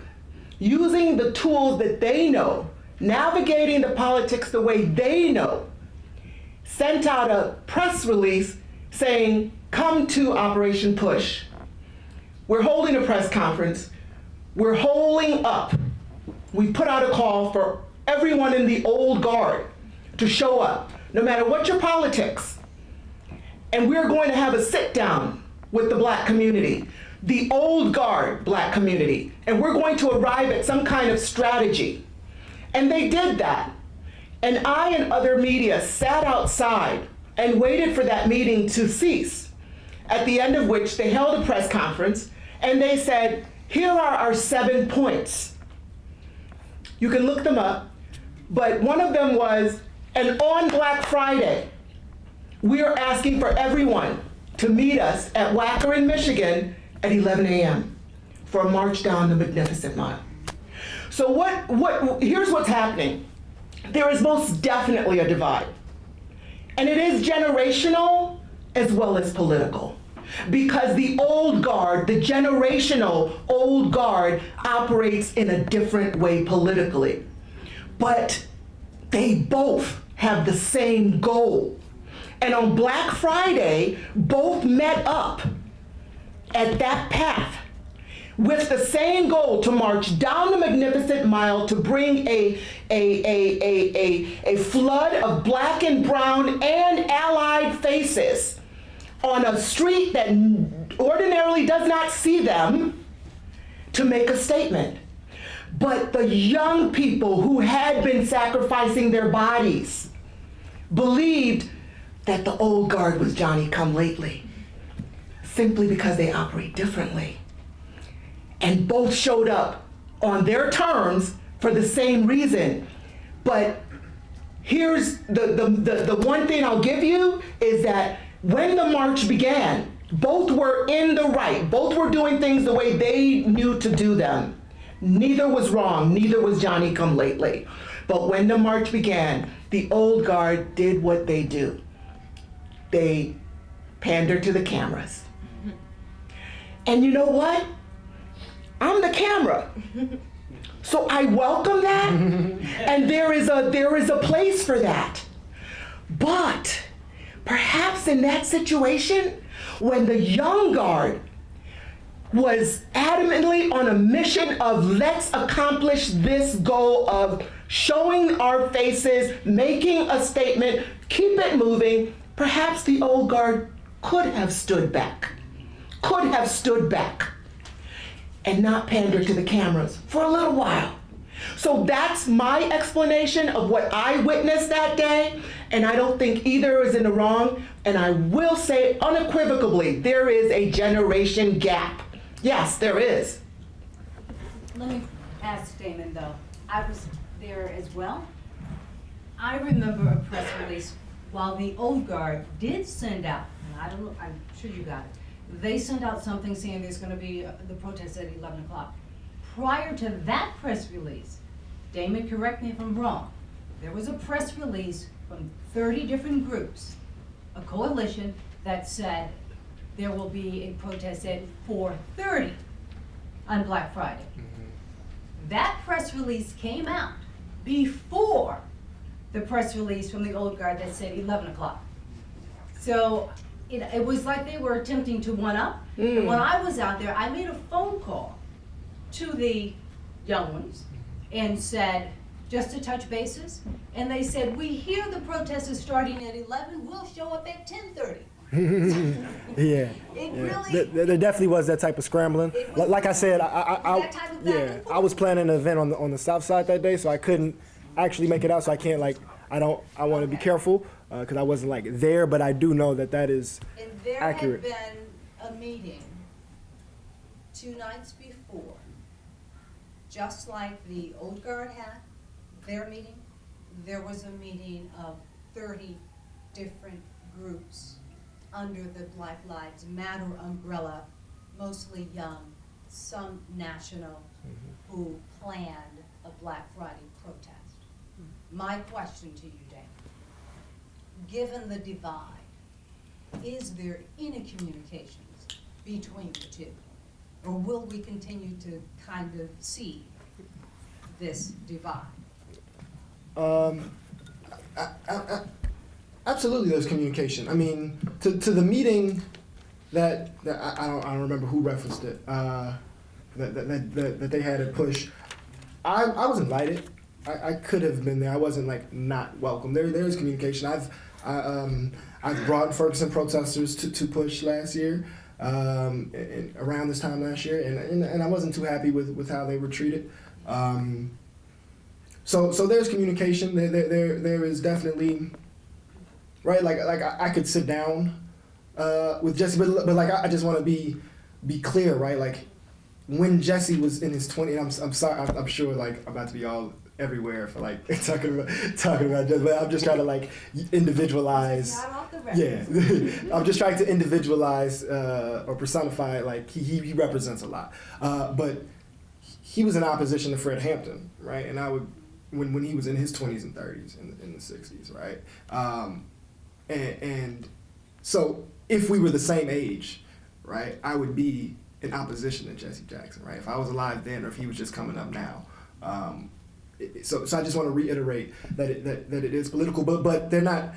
using the tools that they know, navigating the politics the way they know, sent out a press release saying, come to Operation Push. We're holding a press conference. We're holding up. We put out a call for everyone in the old guard to show up, no matter what your politics. And we're going to have a sit down with the Black community, the old guard Black community, and we're going to arrive at some kind of strategy. And they did that. And I and other media sat outside and waited for that meeting to cease, at the end of which they held a press conference and they said, here are our 7 points. You can look them up, but one of them was, and on Black Friday, we are asking for everyone to meet us at Wacker in Michigan at 11 a.m. for a march down the Magnificent Mile. So here's what's happening. There is most definitely a divide. And it is generational as well as political. Because the old guard, the generational old guard, operates in a different way politically. But they both have the same goal. And on Black Friday, both met up at that path with the same goal to march down the Magnificent Mile to bring a flood of Black and brown and allied faces on a street that ordinarily does not see them to make a statement. But the young people who had been sacrificing their bodies believed that the old guard was Johnny come lately, simply because they operate differently. And both showed up on their terms for the same reason. But here's the one thing I'll give you is that when the march began, both were in the right. Both were doing things the way they knew to do them. Neither was wrong, neither was Johnny come lately. But when the march began, the old guard did what they do. They pandered to the cameras. And you know what? I'm the camera. So I welcome that, and there is a place for that. But perhaps in that situation, when the young guard was adamantly on a mission of let's accomplish this goal of showing our faces, making a statement, keep it moving, perhaps the old guard could have stood back, could have stood back and not pandered to the cameras for a little while. So that's my explanation of what I witnessed that day, and I don't think either is in the wrong, and I will say unequivocally, there is a generation gap. Yes, there is. Let me ask Damon, though. I was there as well. I remember a press release while the old guard did send out, and I don't know, I'm sure you got it. They sent out something saying there's gonna be the protest at 11 o'clock. Prior to that press release, Damon, correct me if I'm wrong, there was a press release from 30 different groups, a coalition that said there will be a protest at 4:30 on Black Friday. That press release came out before the press release from the old guard that said 11 o'clock. So it was like they were attempting to one-up. And when I was out there, I made a phone call to the young ones and said, just to touch bases, and they said, we hear the protest is starting at 11, we'll show up at 10:30. Yeah. It really, There definitely was that type of scrambling. It was- Like I said, that type of back and forth. I was planning an event on the south side that day, so I couldn't actually make it out. So I can't I want to be careful because I wasn't there, but I do know that is and there accurate. had been a meeting 2 nights before, just like the old guard had their meeting. There was a meeting of 30 different groups under the Black Lives Matter umbrella, mostly young, some national, who planned a Black Friday protest. My question to you, Dan, given the divide, is there any communications between the two? Or will we continue to kind of see this divide? Absolutely, there's communication. I mean, to the meeting that I don't remember who referenced it. That they had at Push. I was invited. I could have been there. I wasn't not welcome. There's communication. I've brought Ferguson protesters to Push last year, and around this time last year, and I wasn't too happy with how they were treated. So there's communication. There is definitely, right? I could sit down with Jesse, but I just want to be clear, right? When Jesse was in his 20s, I'm sorry, I'm sure I'm about to be all everywhere for talking about Jesse, but I'm just trying to individualize. Not off the record. Yeah, I'm just trying to individualize or personify. He represents a lot, but he was in opposition to Fred Hampton, right? And I would. When he was in his 20s and 30s in the 60s, right? And so if we were the same age, right, I would be in opposition to Jesse Jackson, right? If I was alive then or if he was just coming up now. So I just want to reiterate that it is political, but they're not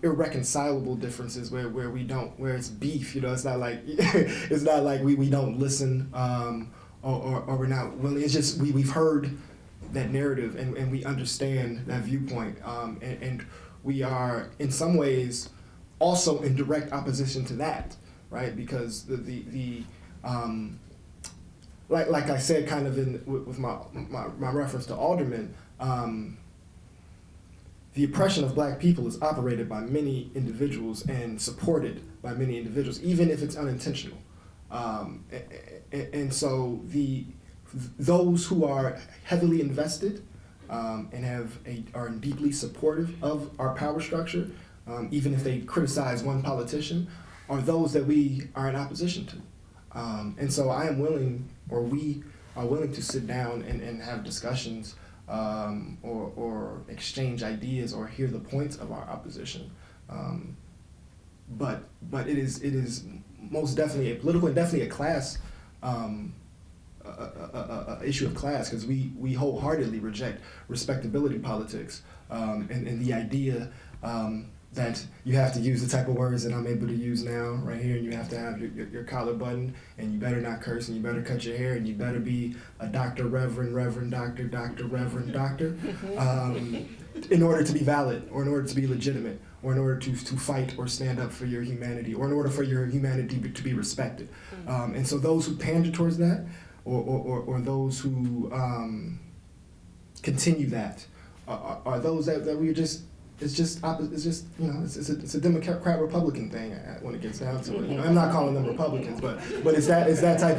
irreconcilable differences where it's beef, it's not like we don't listen or we're not willing. It's just we've heard that narrative and we understand that viewpoint, and we are in some ways also in direct opposition to that, right? Because the like I said, kind of with my reference to Alderman, the oppression of Black people is operated by many individuals and supported by many individuals, even if it's unintentional, and so those who are heavily invested and are deeply supportive of our power structure, even if they criticize one politician, are those that we are in opposition to. And so I am willing, or we are willing to sit down and have discussions or exchange ideas or hear the points of our opposition. But it is most definitely a political and definitely a class issue of class, because we wholeheartedly reject respectability politics and the idea that you have to use the type of words that I'm able to use now right here, and you have to have your collar button, and you better not curse, and you better cut your hair, and you better be a doctor, reverend, doctor, reverend, doctor, in order to be valid or in order to be legitimate. or in order to fight or stand up for your humanity, or in order for your humanity to be respected. And so those who pander towards that, or those who continue that, are those that we just. It's just you know, it's a Democrat Republican thing when it gets down to it. You know, I'm not calling them Republicans, but it's that type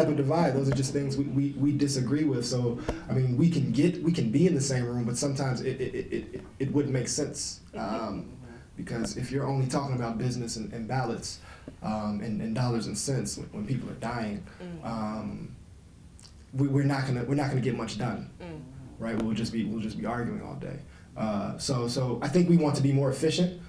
of divide. Those are just things we disagree with. So I mean, we can be in the same room, but sometimes it wouldn't make sense, because if you're only talking about business and ballots and dollars and cents when people are dying, we're not gonna get much done, right? We'll just be arguing all day. So I think we want to be more efficient,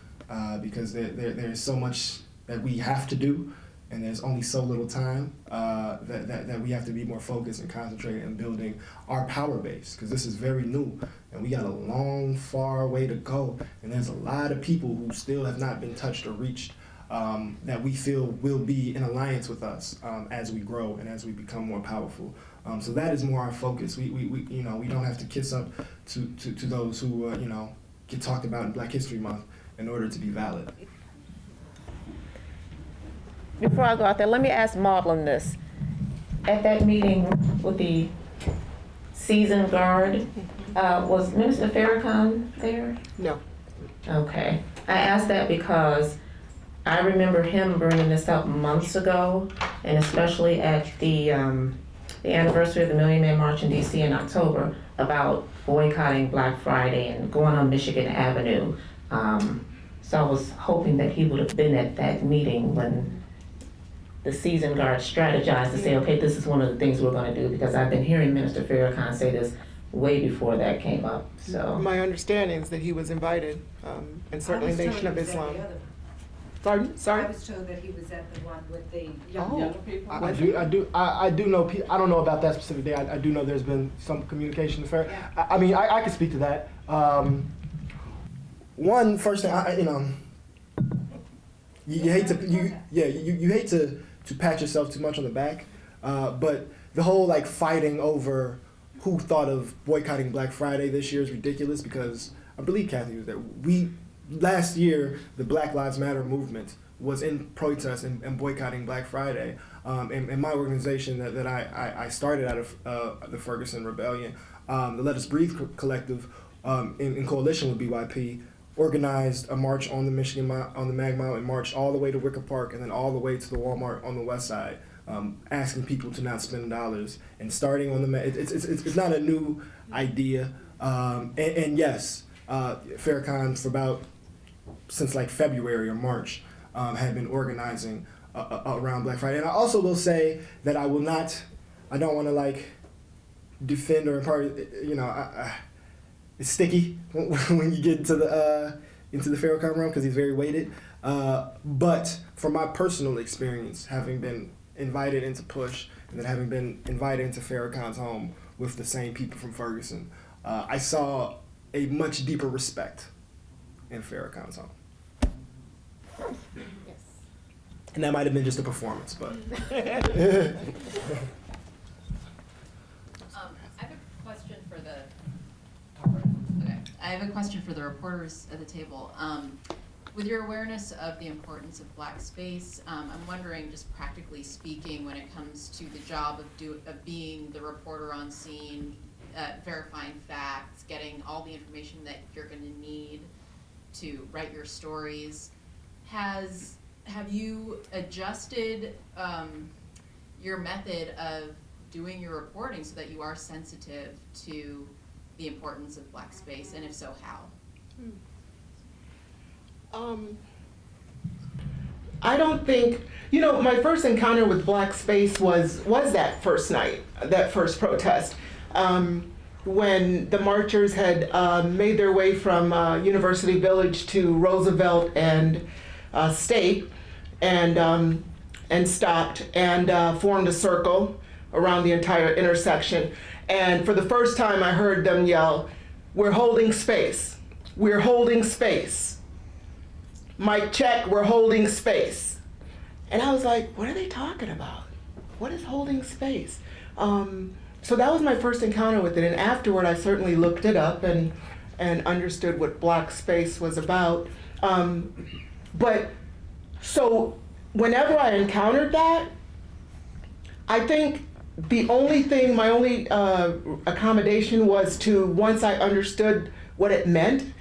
because there's so much that we have to do, and there's only so little time, that we have to be more focused and concentrate in building our power base, because this is very new, and we got a long, far way to go, and there's a lot of people who still have not been touched or reached, that we feel will be in alliance with us, as we grow and as we become more powerful. So that is more our focus. We you know, we don't have to kiss up to those who you know, get talked about in Black History Month in order to be valid. Before I go out there, let me ask Maudlin this. At that meeting with the seasoned guard, was Minister Farrakhan there? No. Okay. I asked that because I remember him bringing this up months ago, and especially at the anniversary of the Million Man March in D.C. in October, about boycotting Black Friday and going on Michigan Avenue. So I was hoping that he would have been at that meeting when the seasoned guard strategized to say, okay, this is one of the things we're going to do, because I've been hearing Minister Farrakhan say this way before that came up. So My understanding is that he was invited, and certainly Nation of Islam. Sorry? I was told that he was at the one with the Oh. Younger people. I do know. I don't know about that specific day. I do know there's been some communication affair. Yeah. I mean, I can speak to that. One first thing, you hate to pat yourself too much on the back, but the whole like fighting over who thought of boycotting Black Friday this year is ridiculous, because I believe Kathy was there. Last year, the Black Lives Matter movement was in protest and boycotting Black Friday. And my organization that I started out of the Ferguson Rebellion, the Let Us Breathe Collective, in coalition with BYP, organized a march on the Mag Mile, and marched all the way to Wicker Park and then all the way to the Walmart on the west side, asking people to not spend dollars and starting on the it's not a new idea. And yes, Farrakhan since like February or March had been organizing around Black Friday. And I also will say that I don't want to like defend or impart, you know, it's sticky when you get into the Farrakhan realm, because he's very weighted. But from my personal experience, having been invited into Push and then having been invited into Farrakhan's home with the same people from Ferguson, I saw a much deeper respect in Farrakhan's home. yes. And that might have been just a performance, but. I have a question for the reporters at the table. With your awareness of the importance of Black space, I'm wondering, just practically speaking, when it comes to the job of being the reporter on scene, verifying facts, getting all the information that you're going to need to write your stories, have you adjusted your method of doing your reporting so that you are sensitive to the importance of Black space, and if so, how? I don't think, you know, my first encounter with Black space was that first night, that first protest, when the marchers had made their way from University Village to Roosevelt and State, and stopped and formed a circle around the entire intersection. And for the first time, I heard them yell, "We're holding space. We're holding space. Mic check, we're holding space." And I was like, what are they talking about? What is holding space? So that was my first encounter with it. And afterward, I certainly looked it up and and understood what Black space was about. But so whenever I encountered that, I think the only thing, my only accommodation was to, once I understood what it meant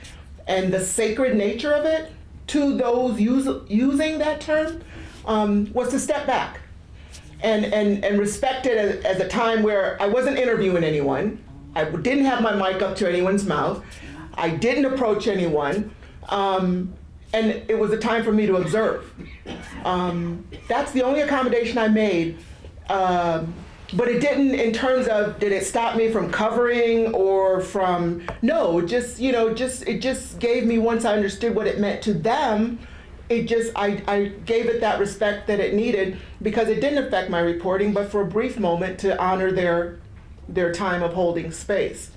and the sacred nature of it to those using that term, was to step back and respect it as a time where I wasn't interviewing anyone. I didn't have my mic up to anyone's mouth. I didn't approach anyone. And it was a time for me to observe. That's the only accommodation I made. But it didn't, in terms of, did it stop me from covering or from, no, it just gave me, once I understood what it meant to them, I gave it that respect that it needed, because it didn't affect my reporting, but for a brief moment to honor their time of holding space.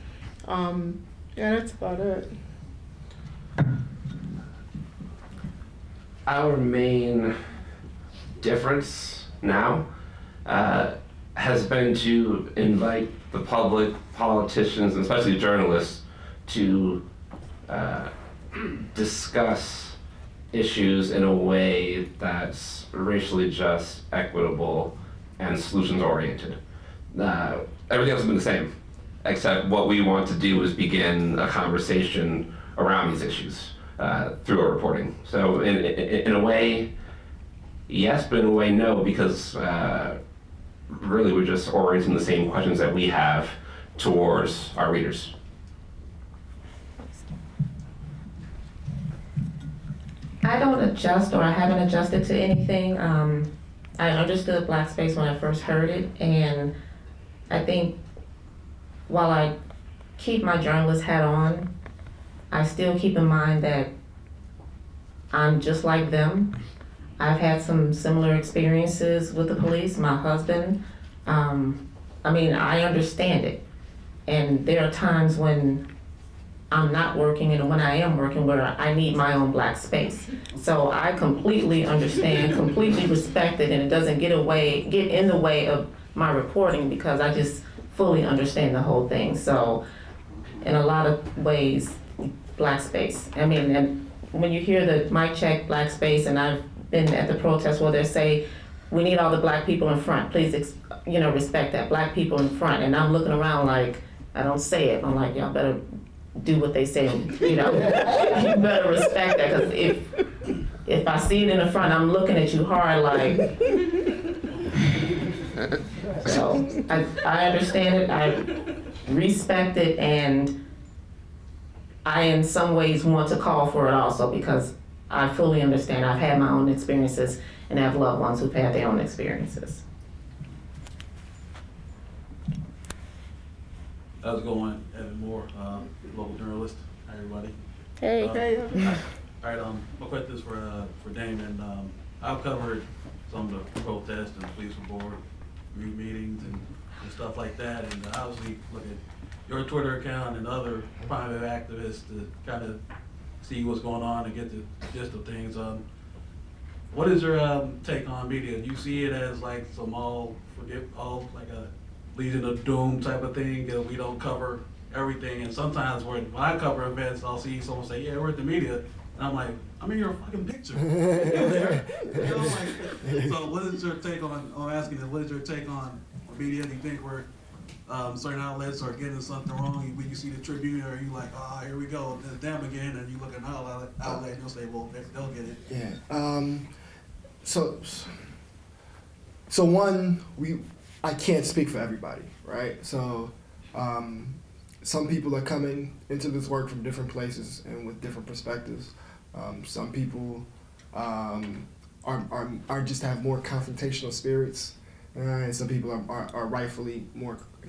Yeah, that's about it. Our main difference now has been to invite the public, politicians, and especially journalists, to discuss issues in a way that's racially just, equitable, and solutions-oriented. Everything else has been the same, except what we want to do is begin a conversation around these issues through our reporting. So in a way, yes, but in a way, no, because really we're just orienting the same questions that we have towards our readers. I don't adjust, or I haven't adjusted to anything. I understood Black space when I first heard it, and I think while I keep my journalist hat on, I still keep in mind that I'm just like them. I've had some similar experiences with the police. My husband, I understand it. And there are times when I'm not working and when I am working where I need my own Black space. So I completely understand, completely respect it, and it doesn't get in the way of my reporting, because I just fully understand the whole thing. So in a lot of ways, Black space. And when you hear the mic check, Black space, and I've been at the protest where they say, we need all the Black people in front. Please, respect that. Black people in front. And I'm looking around like, I don't say it. I'm like, y'all better do what they say. You better respect that, because if I see it in the front, I'm looking at you hard like. So I understand it. I respect it, and I in some ways want to call for it also, because I fully understand. I've had my own experiences and have loved ones who've had their own experiences. How's it going, Evan Moore, local journalist? Hi, everybody. Hey. All right, my question is for Damon. I've covered some of the protests and police board meetings and stuff like that, and obviously look at your Twitter account and other private activists to kind of see what's going on and get the gist of things. What is your take on media? Do you see it as like some like a Legion of Doom type of thing, that we don't cover everything? And sometimes when I cover events, I'll see someone say, yeah, we're at the media, and I'm like, I'm in your fucking picture. So what is your take on asking that? What is your take on media? Do you think we're certain outlets are getting something wrong when you see the Tribune, or are you like, here we go, it's them again, and you look at another outlet and you'll say, well, they'll get it. Yeah. So one, I can't speak for everybody, right? So some people are coming into this work from different places and with different perspectives. Some people are just have more confrontational spirits, and some people are rightfully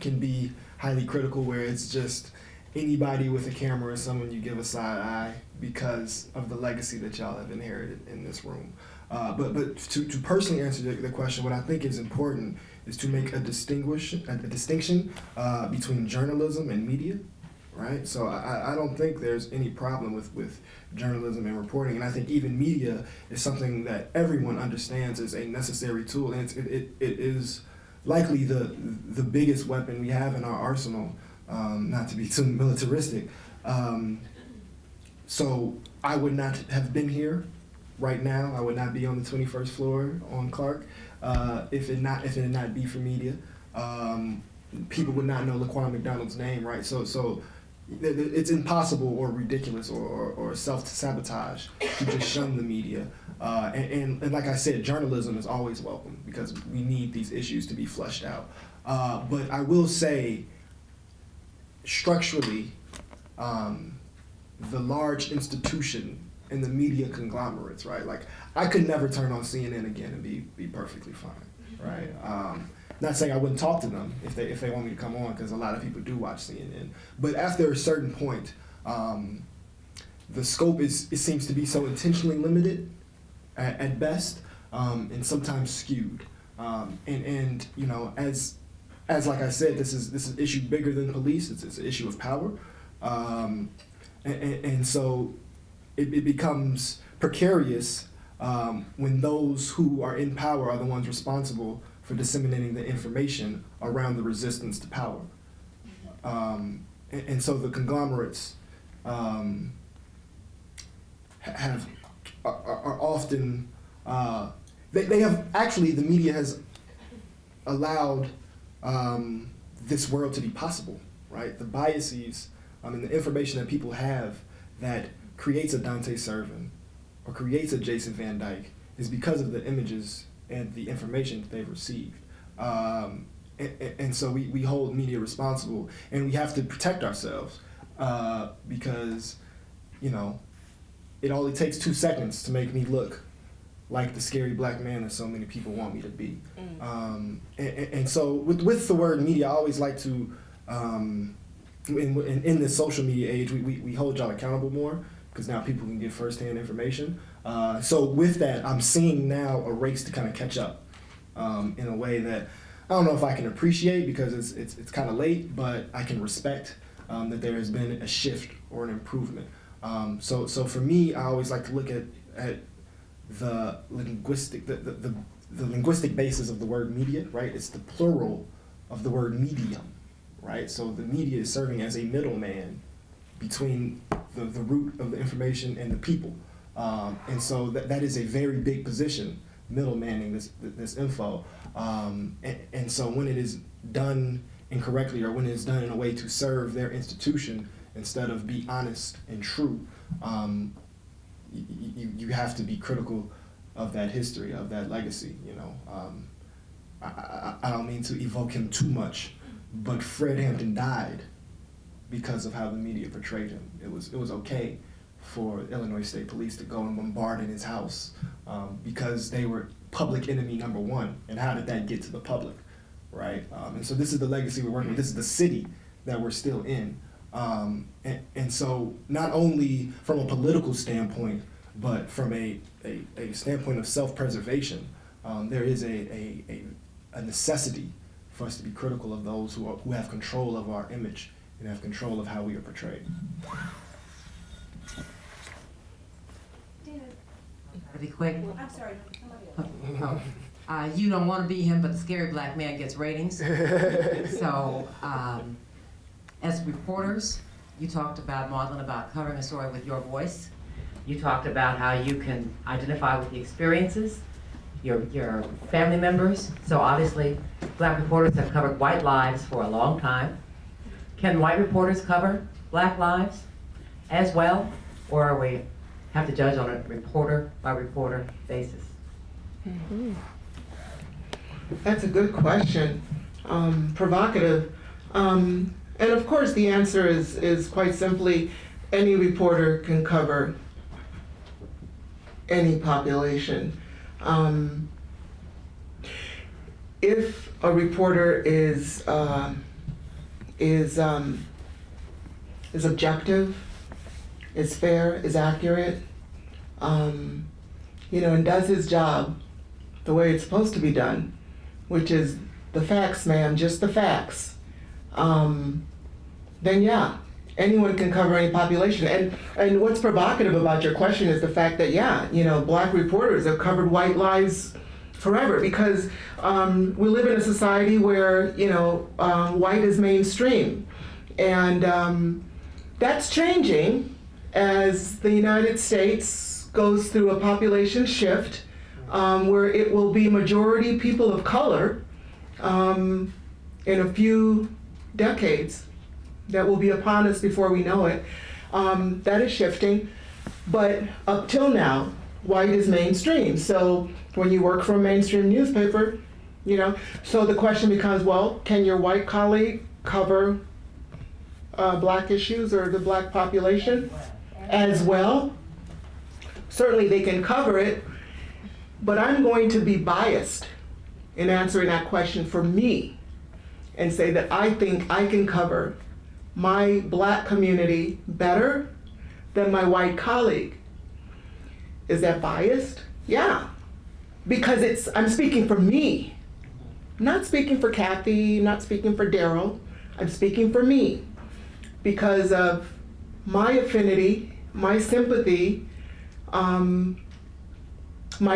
can be highly critical, where it's just anybody with a camera is someone you give a side eye because of the legacy that y'all have inherited in this room. But to personally answer the question, what I think is important is to make a distinction between journalism and media, right? So I don't think there's any problem with journalism and reporting, and I think even media is something that everyone understands is a necessary tool, and it is likely the biggest weapon we have in our arsenal, not to be too militaristic, So I would not have been here right now. I would not be on the 21st floor on Clark if it had not be for media. People would not know Laquan McDonald's name, right? So it's impossible or ridiculous or self-sabotage to just shun the media. And like I said, journalism is always welcome because we need these issues to be flushed out. But I will say, structurally, the large institution and the media conglomerates, right? Like, I could never turn on CNN again and be perfectly fine, right? Not saying I wouldn't talk to them if they want me to come on, because a lot of people do watch CNN. But after a certain point, the scope it seems to be so intentionally limited at best, and sometimes skewed. And you know, as like I said, this is an issue bigger than police. It's an issue of power, and so it becomes precarious when those who are in power are the ones responsible for disseminating the information around the resistance to power. And so the conglomerates are often, they have, actually the media has allowed this world to be possible, right? The biases and the information that people have that creates a Dante Servin or creates a Jason Van Dyke is because of the images and the information that they've received. And so we hold media responsible, and we have to protect ourselves because, you know, it only takes 2 seconds to make me look like the scary black man that so many people want me to be. And so with the word media, I always like to, in this social media age, we hold y'all accountable more because now people can get firsthand information. So with that, I'm seeing now a race to kind of catch up in a way that I don't know if I can appreciate because it's kind of late, but I can respect that there has been a shift or an improvement. So for me, I always like to look at the linguistic the linguistic basis of the word media, right? It's the plural of the word medium, right? So the media is serving as a middleman between the root of the information and the people. And so that is a very big position, middlemaning this info. And so when it is done incorrectly or when it is done in a way to serve their institution instead of be honest and true, you have to be critical of that history, of that legacy, you know. I don't mean to evoke him too much, but Fred Hampton died because of how the media portrayed him. It was okay for Illinois State Police to go and bombard in his house because they were public enemy number one. And how did that get to the public, right? And so this is the legacy we're working with. This is the city that we're still in. And so not only from a political standpoint, but from a standpoint of self-preservation, there is a necessity for us to be critical of those who have control of our image and have control of how we are portrayed. Gotta be quick. I'm sorry, somebody else. You don't want to be him, but the scary black man gets ratings. So, as reporters, you talked about, Marlon, about covering a story with your voice. You talked about how you can identify with the experiences, your family members. So obviously, black reporters have covered white lives for a long time. Can white reporters cover black lives as well? Or are we have to judge on a reporter by reporter basis? Mm-hmm. That's a good question, provocative. And of course the answer is quite simply, any reporter can cover any population. If a reporter is objective, is fair, is accurate, and does his job the way it's supposed to be done, which is the facts, ma'am, just the facts, then yeah, anyone can cover any population. And what's provocative about your question is the fact that, black reporters have covered white lives forever because we live in a society where, white is mainstream. And That's changing as the United States goes through a population shift where it will be majority people of color in a few decades that will be upon us before we know it. That is shifting, but up till now, white is mainstream. So when you work for a mainstream newspaper, you know, so the question becomes, well, can your white colleague cover black issues or the black population as well? Certainly they can cover it, but I'm going to be biased in answering that question for me and say that I think I can cover my black community better than my white colleague. Is that biased? Yeah, because I'm speaking for me. I'm not speaking for Kathy, not speaking for Daryl. I'm speaking for me because of my affinity, my sympathy, my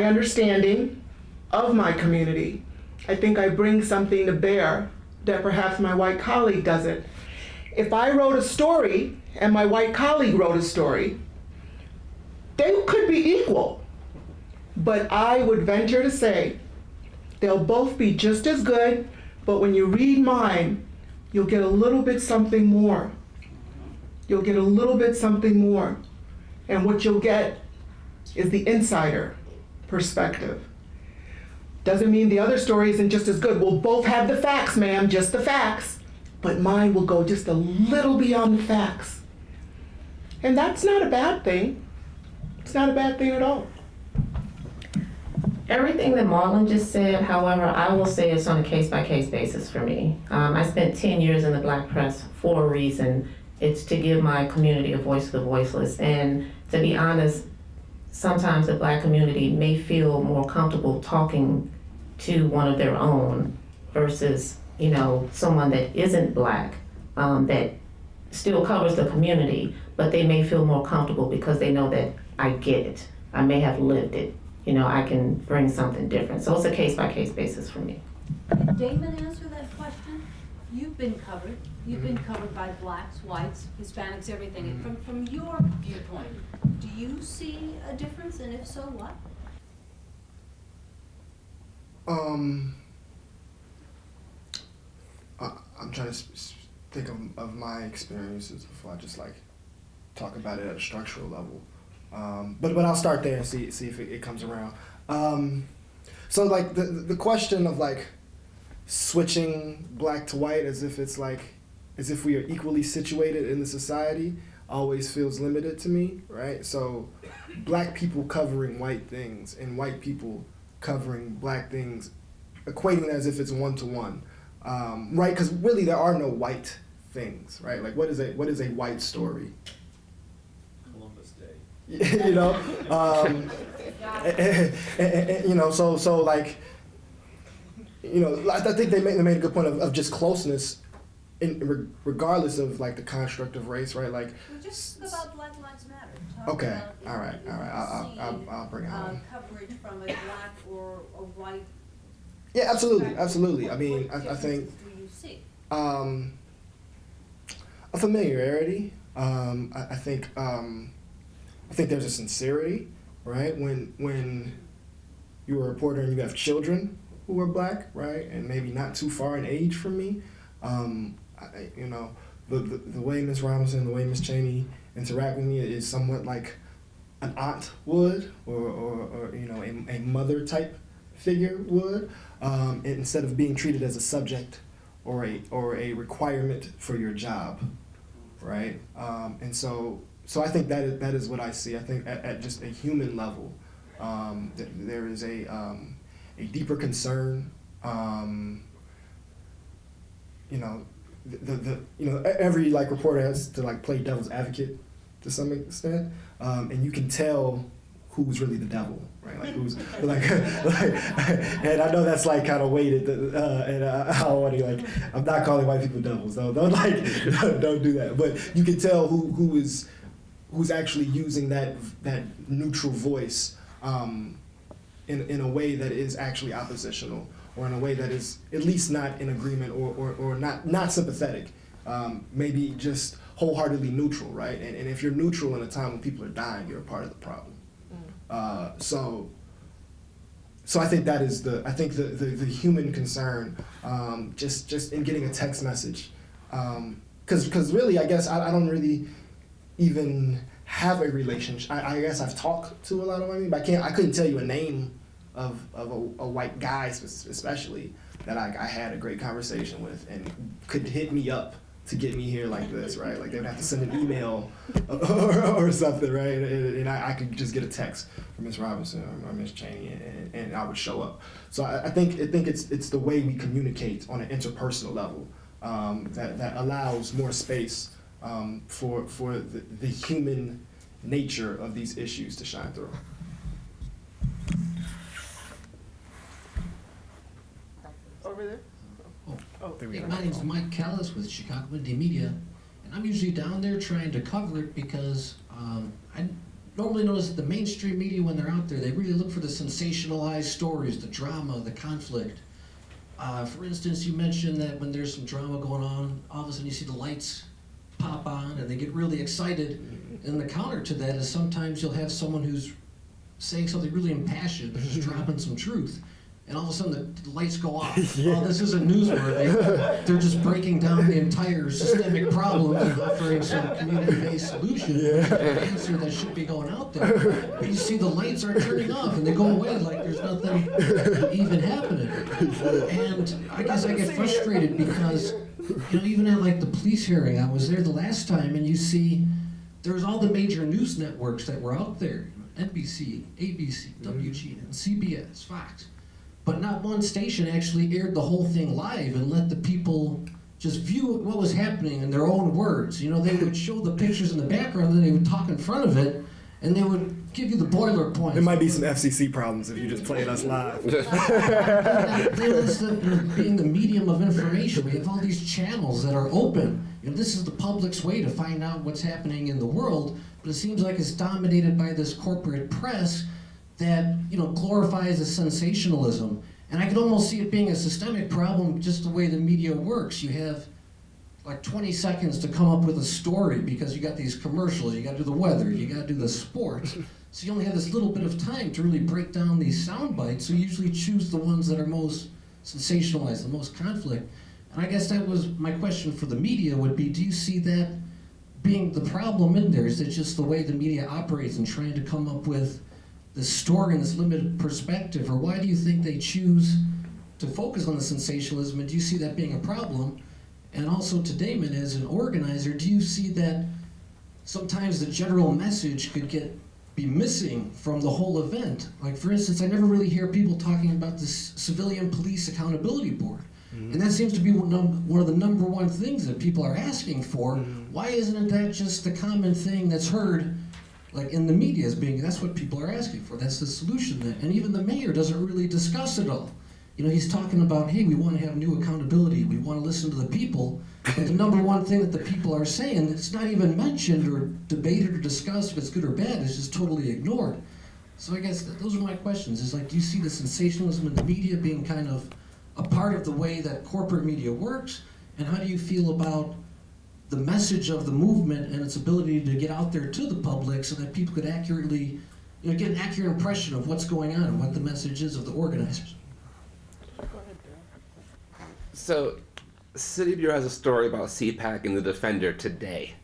understanding of my community. I think I bring something to bear that perhaps my white colleague doesn't. If I wrote a story and my white colleague wrote a story, they could be equal. But I would venture to say they'll both be just as good, but when you read mine, you'll get a little bit something more. You'll get a little bit something more. And what you'll get is the insider perspective. Doesn't mean the other story isn't just as good. We'll both have the facts, ma'am, just the facts. But mine will go just a little beyond the facts. And that's not a bad thing. It's not a bad thing at all. Everything that Marlon just said, however, I will say it's on a case-by-case basis for me. I spent 10 years in the black press for a reason. It's to give my community a voice to the voiceless. And to be honest, sometimes the black community may feel more comfortable talking to one of their own versus, you know, someone that isn't black, that still covers the community, but they may feel more comfortable because they know that I get it. I may have lived it. You know, I can bring something different. So it's a case-by-case basis for me. Did Damon answer that question? You've been covered. You've been covered by blacks, whites, Hispanics, everything. And from your viewpoint, do you see a difference? And if so, what? I'm trying to think of my experiences before I just like talk about it at a structural level. But I'll start there and see if it comes around. So like the question of like switching black to white as if we are equally situated in the society always feels limited to me, right? So black people covering white things and white people covering black things, equating that as if it's one-to-one, right? Because really there are no white things, right? Like what is a white story? You know, you know, so like, you know, I think they made a good point of just closeness, regardless of like the construct of race, right? Like, Well, just about Black Lives Matter. Talk okay, about all right, I'll bring it home. Coverage from a black or a white. Yeah, absolutely. I mean, I think Do you see? a familiarity. I think there's a sincerity, right? When you're a reporter and you have children who are black, right, and maybe not too far in age from me, you know, the way Ms. Robinson, the way Ms. Cheney interact with me is somewhat like an aunt would, or you know, a mother type figure would, instead of being treated as a subject or a requirement for your job, right? And so I think that is what I see. I think at just a human level, there is a deeper concern. You know, you know, every like reporter has to like play devil's advocate to some extent, and you can tell who's really the devil, right? Like who's like, and I know that's like kind of weighted, and I don't want to like, I'm not calling white people devils, though. Don't do that. But you can tell who's actually using that neutral voice in a way that is actually oppositional, or in a way that is at least not in agreement or not sympathetic. Maybe just wholeheartedly neutral, right? And if you're neutral in a time when people are dying, you're a part of the problem. So I think that is the human concern, just in getting a text message, because really I guess I don't really even have a relationship. I guess I've talked to a lot of women, but I couldn't tell you a name of a white guy especially that I had a great conversation with and could hit me up to get me here like this, right? Like they would have to send an email or something, right? And I could just get a text from Miss Robinson or Miss Cheney, and I would show up. So I think it's the way we communicate on an interpersonal level that allows more space for the human nature of these issues to shine through. Over there? Hey, my name's Mike Callis with Chicago Indie Media, and I'm usually down there trying to cover it because I normally notice that the mainstream media, when they're out there, they really look for the sensationalized stories, the drama, the conflict. For instance, you mentioned that when there's some drama going on, all of a sudden you see the lights pop on and they get really excited. And the counter to that is sometimes you'll have someone who's saying something really impassioned, but just dropping some truth. And all of a sudden the lights go off. Yeah. Oh, this isn't newsworthy. They're just breaking down the entire systemic problem and offering some community-based solution, answer that should be going out there. But you see the lights are turning off and they go away like there's nothing even happening. And I guess I get frustrated because, even at like the police hearing, I was there the last time, and you see there's all the major news networks that were out there, NBC, ABC, WGN, CBS, Fox. But not one station actually aired the whole thing live and let the people just view what was happening in their own words. They would show the pictures in the background, and then they would talk in front of it, and they would give you the boiler points. There might be some FCC problems if you just played us live. Being the medium of information, we have all these channels that are open. This is the public's way to find out what's happening in the world, but it seems like it's dominated by this corporate press that glorifies a sensationalism. And I could almost see it being a systemic problem just the way the media works. You have like 20 seconds to come up with a story because you got these commercials, you got to do the weather, you got to do the sports. So you only have this little bit of time to really break down these sound bites, so you usually choose the ones that are most sensationalized, the most conflict. And I guess that was my question for the media would be, do you see that being the problem in there? Is it just the way the media operates and trying to come up with this story and this limited perspective, or why do you think they choose to focus on the sensationalism, and do you see that being a problem? And also to Damon, as an organizer, do you see that sometimes the general message could be missing from the whole event? Like, for instance, I never really hear people talking about this Civilian Police Accountability Board. And that seems to be one of the number one things that people are asking for. Why isn't that just the common thing that's heard like in the media as being, that's what people are asking for, that's the solution. And even the mayor doesn't really discuss it all. He's talking about, hey, we want to have new accountability, we want to listen to the people, but the number one thing that the people are saying, it's not even mentioned or debated or discussed if it's good or bad, it's just totally ignored. So I guess those are my questions, is like, do you see the sensationalism in the media being kind of a part of the way that corporate media works, and how do you feel about the message of the movement and its ability to get out there to the public so that people could accurately, get an accurate impression of what's going on and what the message is of the organizers? So, City Bureau has a story about CPAC and the Defender today.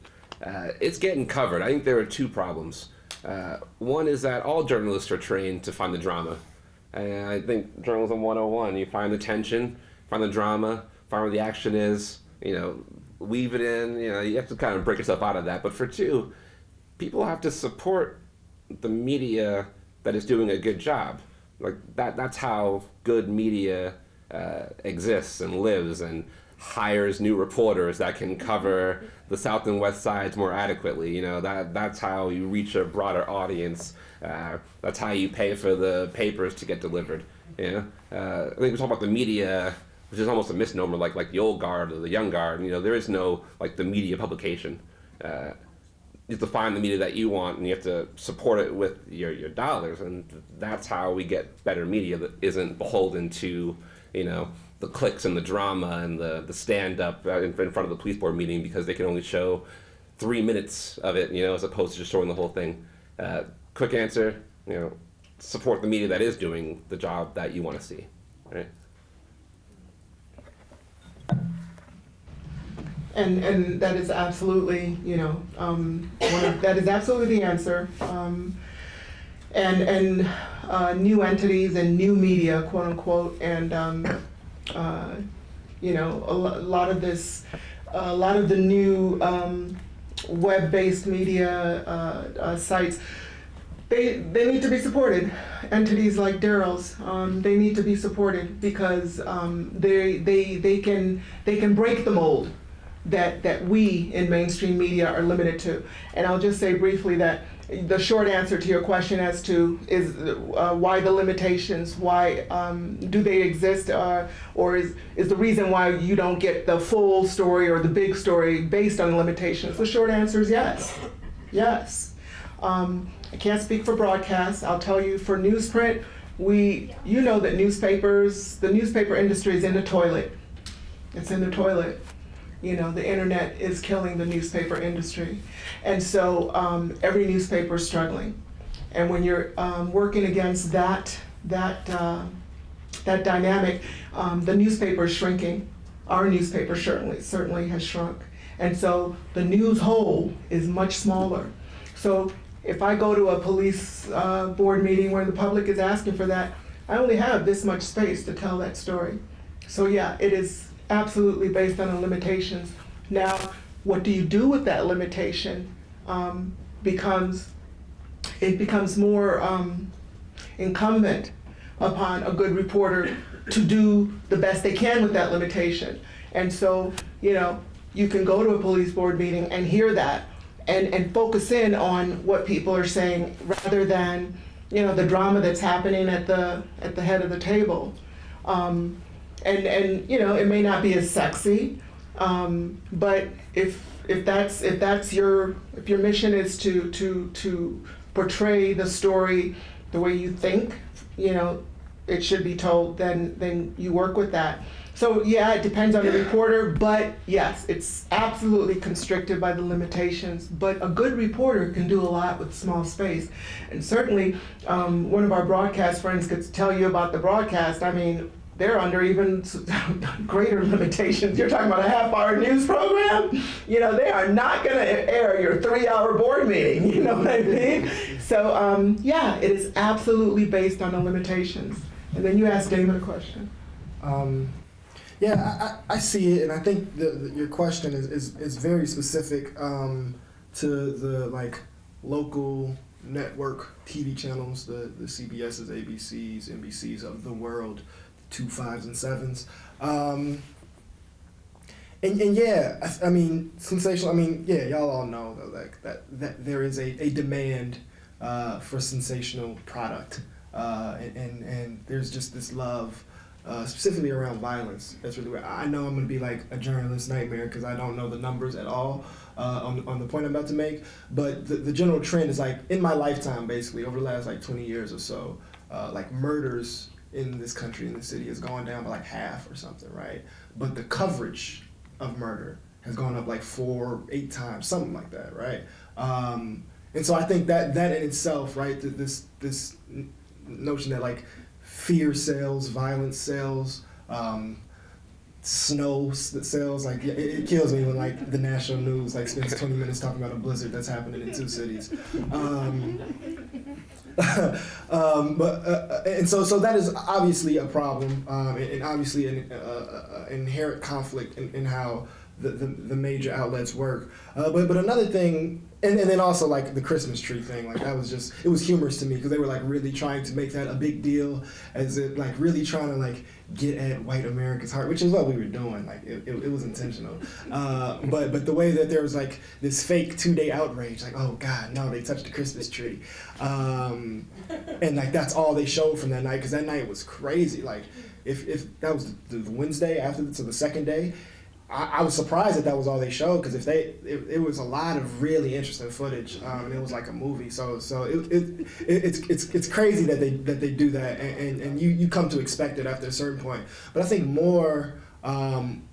It's getting covered. I think there are two problems. One is that all journalists are trained to find the drama. And I think journalism 101, you find the tension, find the drama, find where the action is, weave it in, you have to kind of break yourself out of that. But for two, people have to support the media that is doing a good job. Like that's how good media exists and lives and hires new reporters that can cover the South and West sides more adequately. That's how you reach a broader audience. That's how you pay for the papers to get delivered. I think we talk about the media, which is almost a misnomer, like the old guard or the young guard. There is no the media publication. You have to find the media that you want, and you have to support it with your dollars, and that's how we get better media that isn't beholden to the clicks and the drama and the stand up in front of the police board meeting because they can only show 3 minutes of it, as opposed to just showing the whole thing. Quick answer, support the media that is doing the job that you want to see, right? And that is absolutely, that is absolutely the answer. And new entities and new media, quote unquote, and a lot of this, a lot of the new web-based media sites, they need to be supported. Entities like Daryl's, they need to be supported because they can break the mold that we in mainstream media are limited to. And I'll just say briefly that the short answer to your question as to is why the limitations, why do they exist, or is the reason why you don't get the full story or the big story based on limitations? The short answer is yes. Yes. I can't speak for broadcast. I'll tell you for newsprint, that the newspaper industry is in the toilet. It's in the toilet. The internet is killing the newspaper industry. And so every newspaper is struggling. And when you're working against that dynamic, the newspaper is shrinking. Our newspaper certainly has shrunk. And so the news whole is much smaller. So if I go to a police board meeting where the public is asking for that, I only have this much space to tell that story. So yeah, it is absolutely based on the limitations. Now, what do you do with that limitation becomes more incumbent upon a good reporter to do the best they can with that limitation. And so, you can go to a police board meeting and hear that and focus in on what people are saying rather than, the drama that's happening at the head of the table. And it may not be as sexy, but if your mission is to portray the story the way you think, it should be told, then you work with that. So yeah, it depends on the reporter, but yes, it's absolutely constricted by the limitations. But a good reporter can do a lot with small space. And certainly, one of our broadcast friends could tell you about the broadcast. I mean, they're under even greater limitations. You're talking about a half-hour news program? They are not gonna air your 3-hour board meeting, you know what I mean? So yeah, it is absolutely based on the limitations. And then you asked Damon a question. Yeah, I see it, and I think your question is very specific to the local network TV channels, the CBS's, ABC's, NBC's of the world, 2 5s and 7s. And yeah, I mean, sensational. I mean, yeah, y'all all know though, that there is a demand for sensational product, and there's just this love. Specifically around violence. That's really where I know I'm going to be like a journalist nightmare because I don't know the numbers at all on the point I'm about to make. But the general trend is in my lifetime, basically, over the last 20 years or so, murders in this country, in the city, has gone down by half or something, right? But the coverage of murder has gone up 4, 8 times, something like that, right? And so I think that in itself, right, this notion that fear sells, violence sells, snow sells. It kills me when the national news spends 20 minutes talking about a blizzard that's happening in 2 cities. And so that is obviously a problem, and obviously an inherent conflict in how the major outlets work. But another thing. And then also the Christmas tree thing, that was just, it was humorous to me because they were really trying to make that a big deal, as it really trying to get at white America's heart, which is what we were doing. It was intentional. But the way that there was this fake 2-day outrage, oh God, no, they touched the Christmas tree, and that's all they showed from that night, because that night was crazy. If that was the Wednesday after the second day. I was surprised that was all they showed, because it was a lot of really interesting footage, and it was like a movie. So it's crazy that they do that, and you come to expect it after a certain point. But I think more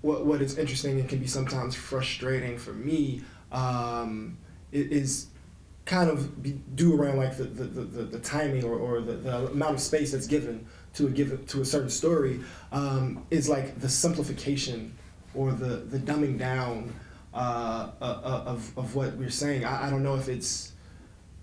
what is interesting and can be sometimes frustrating for me is kind of due around like the timing or the amount of space that's given to a certain story, is like the simplification or the dumbing down of what we're saying. I don't know if it's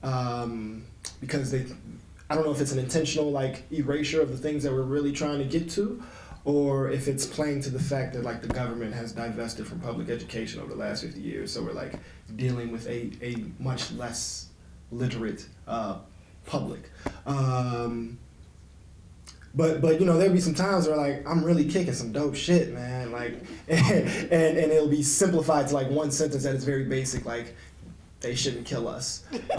because I don't know if it's an intentional like erasure of the things that we're really trying to get to, or if it's playing to the fact that like the government has divested from public education over the last 50 years, so we're like dealing with a much less literate public. But you know, there'll be some times where like I'm really kicking some dope shit, man, like and it'll be simplified to like one sentence that is very basic, like they shouldn't kill us, in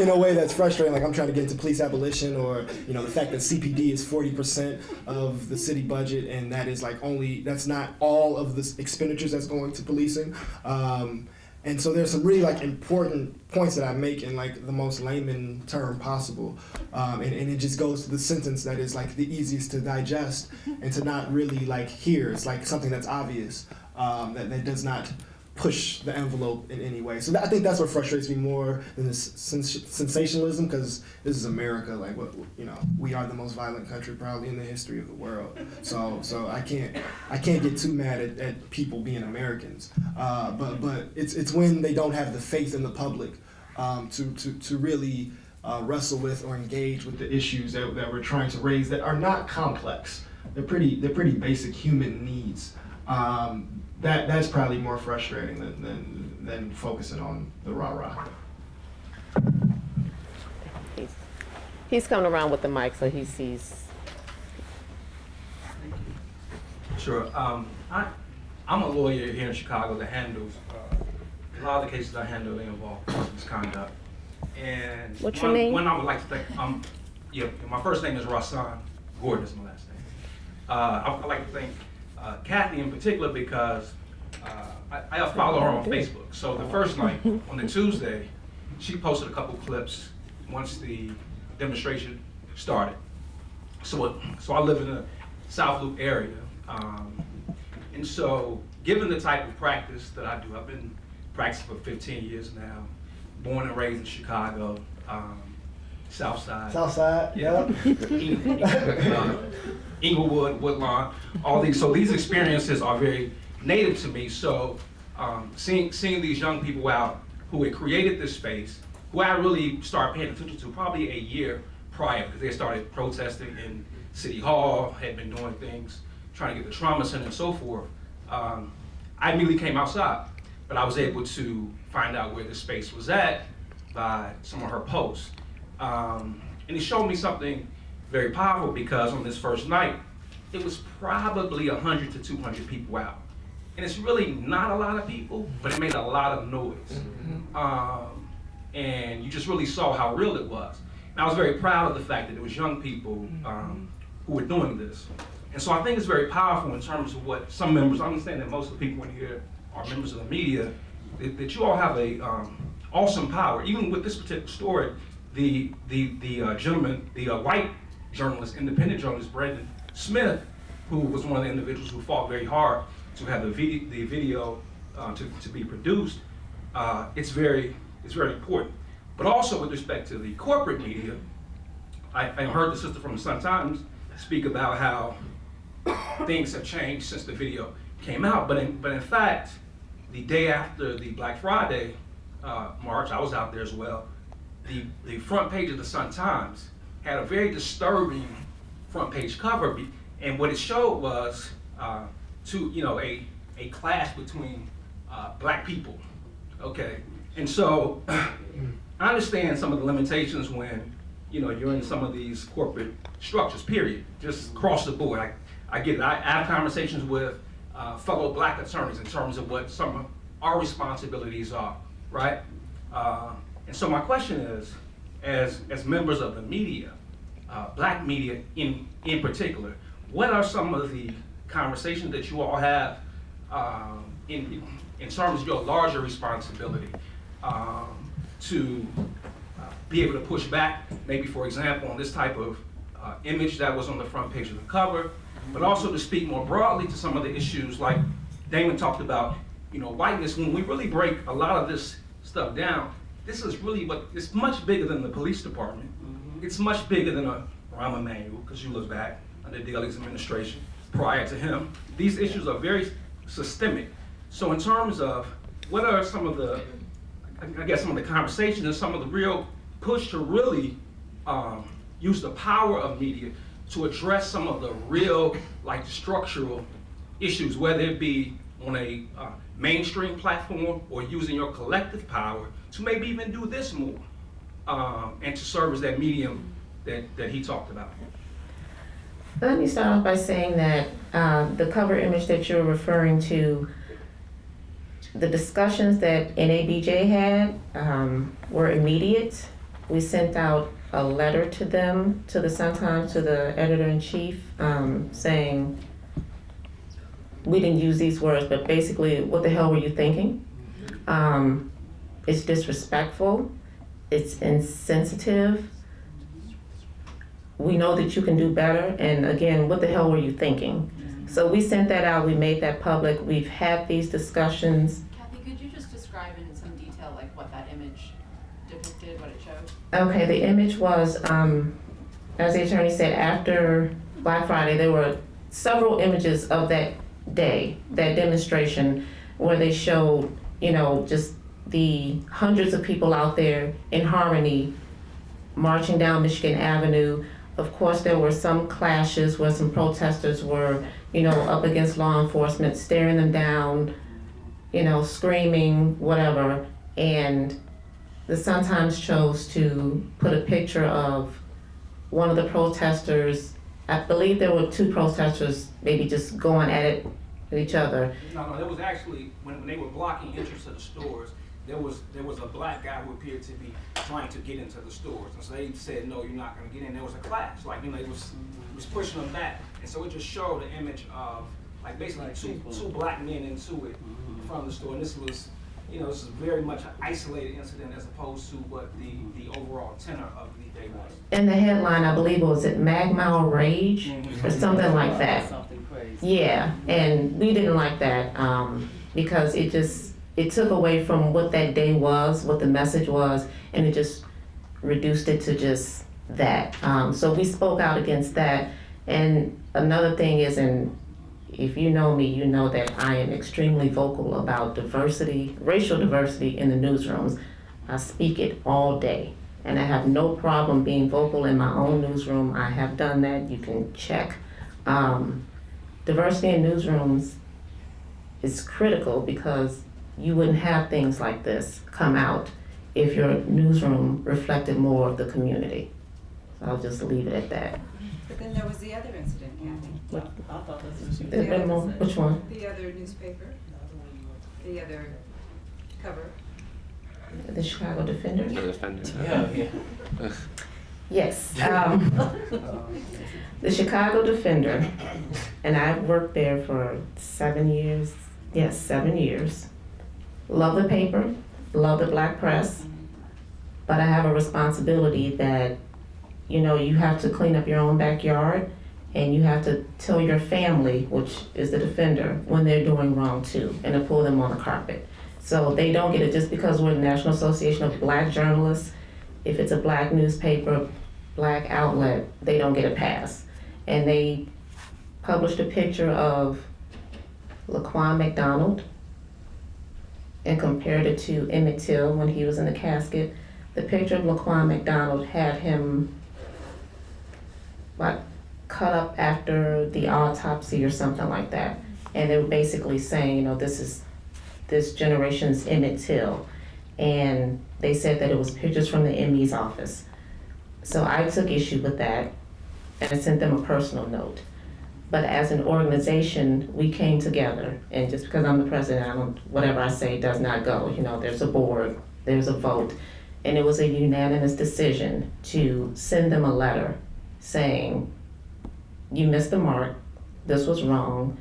a way that's frustrating. Like I'm trying to get into police abolition, or you know, the fact that CPD is 40% of the city budget, and that is like that's not all of the expenditures that's going to policing. And so there's some really like important points that I make in like the most layman term possible, and it just goes to the sentence that is like the easiest to digest and to not really like hear. It's like something that's obvious, that does not push the envelope in any way. So I think that's what frustrates me more than this sensationalism, because this is America. Like, what, you know, we are the most violent country probably in the history of the world. So I can't get too mad at people being Americans. But it's when they don't have the faith in the public to really wrestle with or engage with the issues that we're trying to raise that are not complex. They're pretty basic human needs. That's probably more frustrating than focusing on the rah-rah. He's coming around with the mic, so he sees. Sure. I'm a lawyer here in Chicago that handles a lot of the cases I handle. They involve misconduct. And what's your name? One I would like to thank. My first name is Rasan. Gordon is my last name. I'd like to thank Kathy in particular, because I follow her on Facebook. So the first night, on the Tuesday, she posted a couple clips once the demonstration started. So I live in the South Loop area. And so given the type of practice that I do, I've been practicing for 15 years now, born and raised in Chicago, South Side. South Side, yeah. Inglewood, Woodlawn, all these. So these experiences are very native to me. So seeing these young people out who had created this space, who I really started paying attention to probably a year prior, because they started protesting in City Hall, had been doing things, trying to get the trauma center and so forth. I immediately came outside, but I was able to find out where the space was at by some of her posts. And it showed me something very powerful, because on this first night, it was probably 100 to 200 people out. And it's really not a lot of people, but it made a lot of noise. And you just really saw how real it was. And I was very proud of the fact that it was young people who were doing this. And so I think it's very powerful in terms of what some members, I understand that most of the people in here are members of the media, that you all have a awesome power. Even with this particular story, the gentleman, the white journalist, independent journalist, Brandon Smith, who was one of the individuals who fought very hard to have the video to be produced, it's very important. But also with respect to the corporate media, I heard the sister from the Sun-Times speak about how things have changed since the video came out. But in fact, the day after the Black Friday march, I was out there as well. The front page of the Sun-Times had a very disturbing front page cover, and what it showed was a clash between black people. Okay, and so I understand some of the limitations when you're in some of these corporate structures. Period, just across the board. I get it. I have conversations with fellow black attorneys in terms of what some of our responsibilities are, right? And so my question is, as members of the media, black media in particular, what are some of the conversations that you all have in terms of your larger responsibility to be able to push back, maybe for example, on this type of image that was on the front page of the cover, but also to speak more broadly to some of the issues like Damon talked about, whiteness, when we really break a lot of this stuff down, this is really it's much bigger than the police department. It's much bigger than a Rahm Emanuel, because you look back under Daley's administration, prior to him. These issues are very systemic. So in terms of what are some of the, some of the conversations and some of the real push to really use the power of media to address some of the real, structural issues, whether it be on a mainstream platform or using your collective power to maybe even do this more and to serve as that medium that he talked about. Let me start off by saying that the cover image that you're referring to, the discussions that NABJ had were immediate. We sent out a letter to them, to the Sun-Times, to the editor-in-chief, saying, we didn't use these words, but basically, what the hell were you thinking? It's disrespectful, it's insensitive. We know that you can do better, and again, what the hell were you thinking? So we sent that out, we made that public, we've had these discussions. Kathy, could you just describe in some detail what that image depicted, what it showed? Okay, the image was, as the attorney said, after Black Friday, there were several images of that day, that demonstration, where they showed, just the hundreds of people out there in harmony marching down Michigan Avenue. Of course, there were some clashes where some protesters were, up against law enforcement, staring them down, screaming, whatever. And the Sun-Times chose to put a picture of one of the protesters. I believe there were two protesters maybe just going at it with each other. No, there was actually, when they were blocking entrance to the stores, there was a black guy who appeared to be trying to get into the stores. And so they said, no, you're not gonna get in. There was a clash, it was pushing them back. And so it just showed the image of, basically two black men into it from the store. And this was, this is very much an isolated incident as opposed to what the overall tenor of the day was. In the headline, I believe, was it Mag Mile Rage or something like that. Something crazy. Yeah, and we didn't like that because it took away from what that day was, what the message was, and it just reduced it to just that. So we spoke out against that. And another thing is, and if you know me, you know that I am extremely vocal about diversity, racial diversity in the newsrooms. I speak it all day, and I have no problem being vocal in my own newsroom. I have done that, you can check. Diversity in newsrooms is critical because you wouldn't have things like this come out if your newsroom reflected more of the community. So I'll just leave it at that. But then there was the other incident, Kathy. I thought that's what Which one? The other newspaper, the other cover. The Chicago Defender? The defender. Yeah. Yes. The Chicago Defender, and I've worked there for 7 years. Yes, 7 years. Love the paper, love the black press, but I have a responsibility that, you have to clean up your own backyard, and you have to tell your family, which is the defender, when they're doing wrong too, and to pull them on the carpet. So they don't get it just because we're the National Association of Black Journalists. If it's a black newspaper, black outlet, they don't get a pass. And they published a picture of Laquan McDonald and compared it to Emmett Till when he was in the casket. The picture of Laquan McDonald had him cut up after the autopsy or something like that. And they were basically saying, this is this generation's Emmett Till. And they said that it was pictures from the ME's office. So I took issue with that, and I sent them a personal note. But as an organization, we came together, and just because I'm the president, whatever I say does not go. There's a board, there's a vote, and it was a unanimous decision to send them a letter saying, you missed the mark, this was wrong,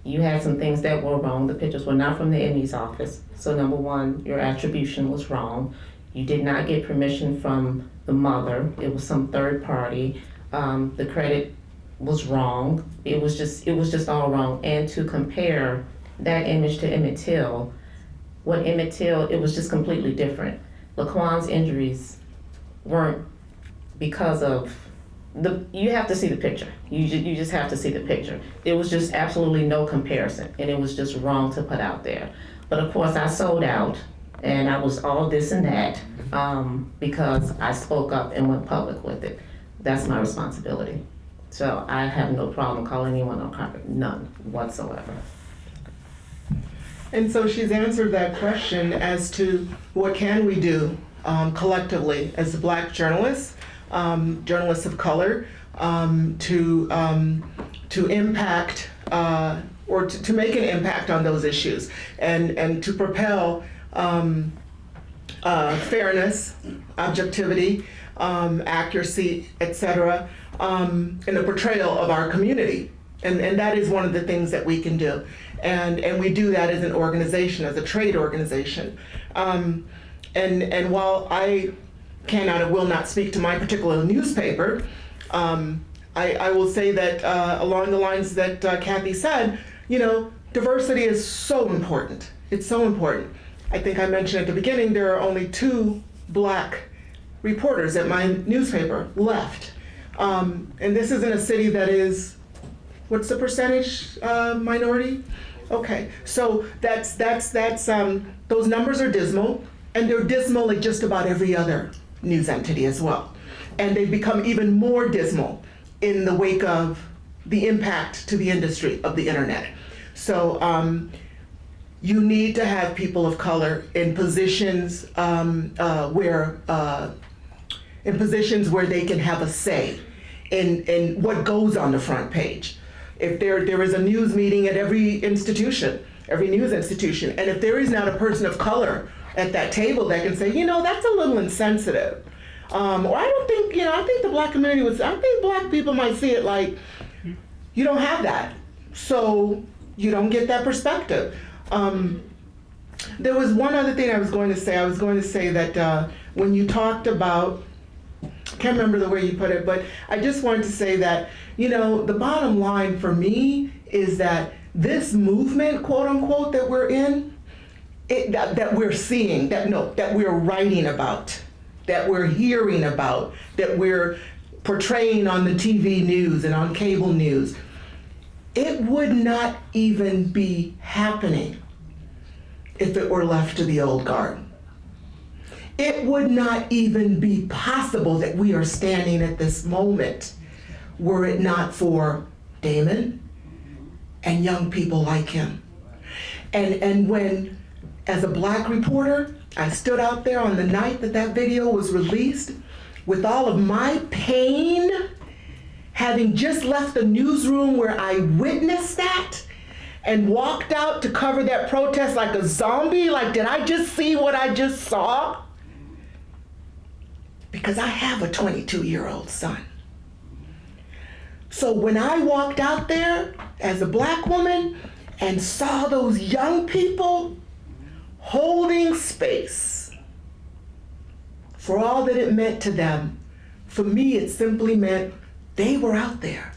you had some things that were wrong, the pictures were not from the ME's office, so number one, your attribution was wrong, you did not get permission from the mother, it was some third party, the credit was wrong, it was just all wrong, and to compare that image to Emmett Till, when Emmett Till, it was just completely different. Laquan's injuries weren't because of you have to see the picture. You just have to see the picture. It was just absolutely no comparison, and it was just wrong to put out there. But of course, I sold out, and I was all this and that because I spoke up and went public with it. That's my responsibility. So I have no problem calling anyone on carpet, none whatsoever. And so she's answered that question as to what can we do collectively as Black journalists, journalists of color, to impact or to make an impact on those issues and to propel fairness, objectivity, accuracy, etc., in the portrayal of our community. And that is one of the things that we can do. And we do that as an organization, as a trade organization. And while I cannot and will not speak to my particular newspaper, I will say that along the lines that Kathy said, diversity is so important. It's so important. I think I mentioned at the beginning, there are only 2 Black reporters at my newspaper left. And this is in a city that is, what's the percentage minority? Okay, so that's those numbers are dismal, and they're dismal like just about every other news entity as well. And they've become even more dismal in the wake of the impact to the industry of the internet. So you need to have people of color in positions where they can have a say in what goes on the front page. If there is a news meeting at every institution, every news institution, and if there is not a person of color at that table that can say, that's a little insensitive, or I don't think, I think the Black community I think Black people might see it like, you don't have that, so you don't get that perspective. There was one other thing I was going to say. I was going to say that when you talked about, I can't remember the way you put it, but I just wanted to say that, the bottom line for me is that this movement, quote unquote, that we're in, that we're seeing, that we're writing about, that we're hearing about, that we're portraying on the TV news and on cable news, it would not even be happening if it were left to the old guard. It would not even be possible that we are standing at this moment were it not for Damon and young people like him. And when, as a Black reporter, I stood out there on the night that video was released with all of my pain, having just left the newsroom where I witnessed that and walked out to cover that protest like a zombie, like, did I just see what I just saw? Because I have a 22-year-old son. So when I walked out there as a Black woman and saw those young people holding space for all that it meant to them, for me it simply meant they were out there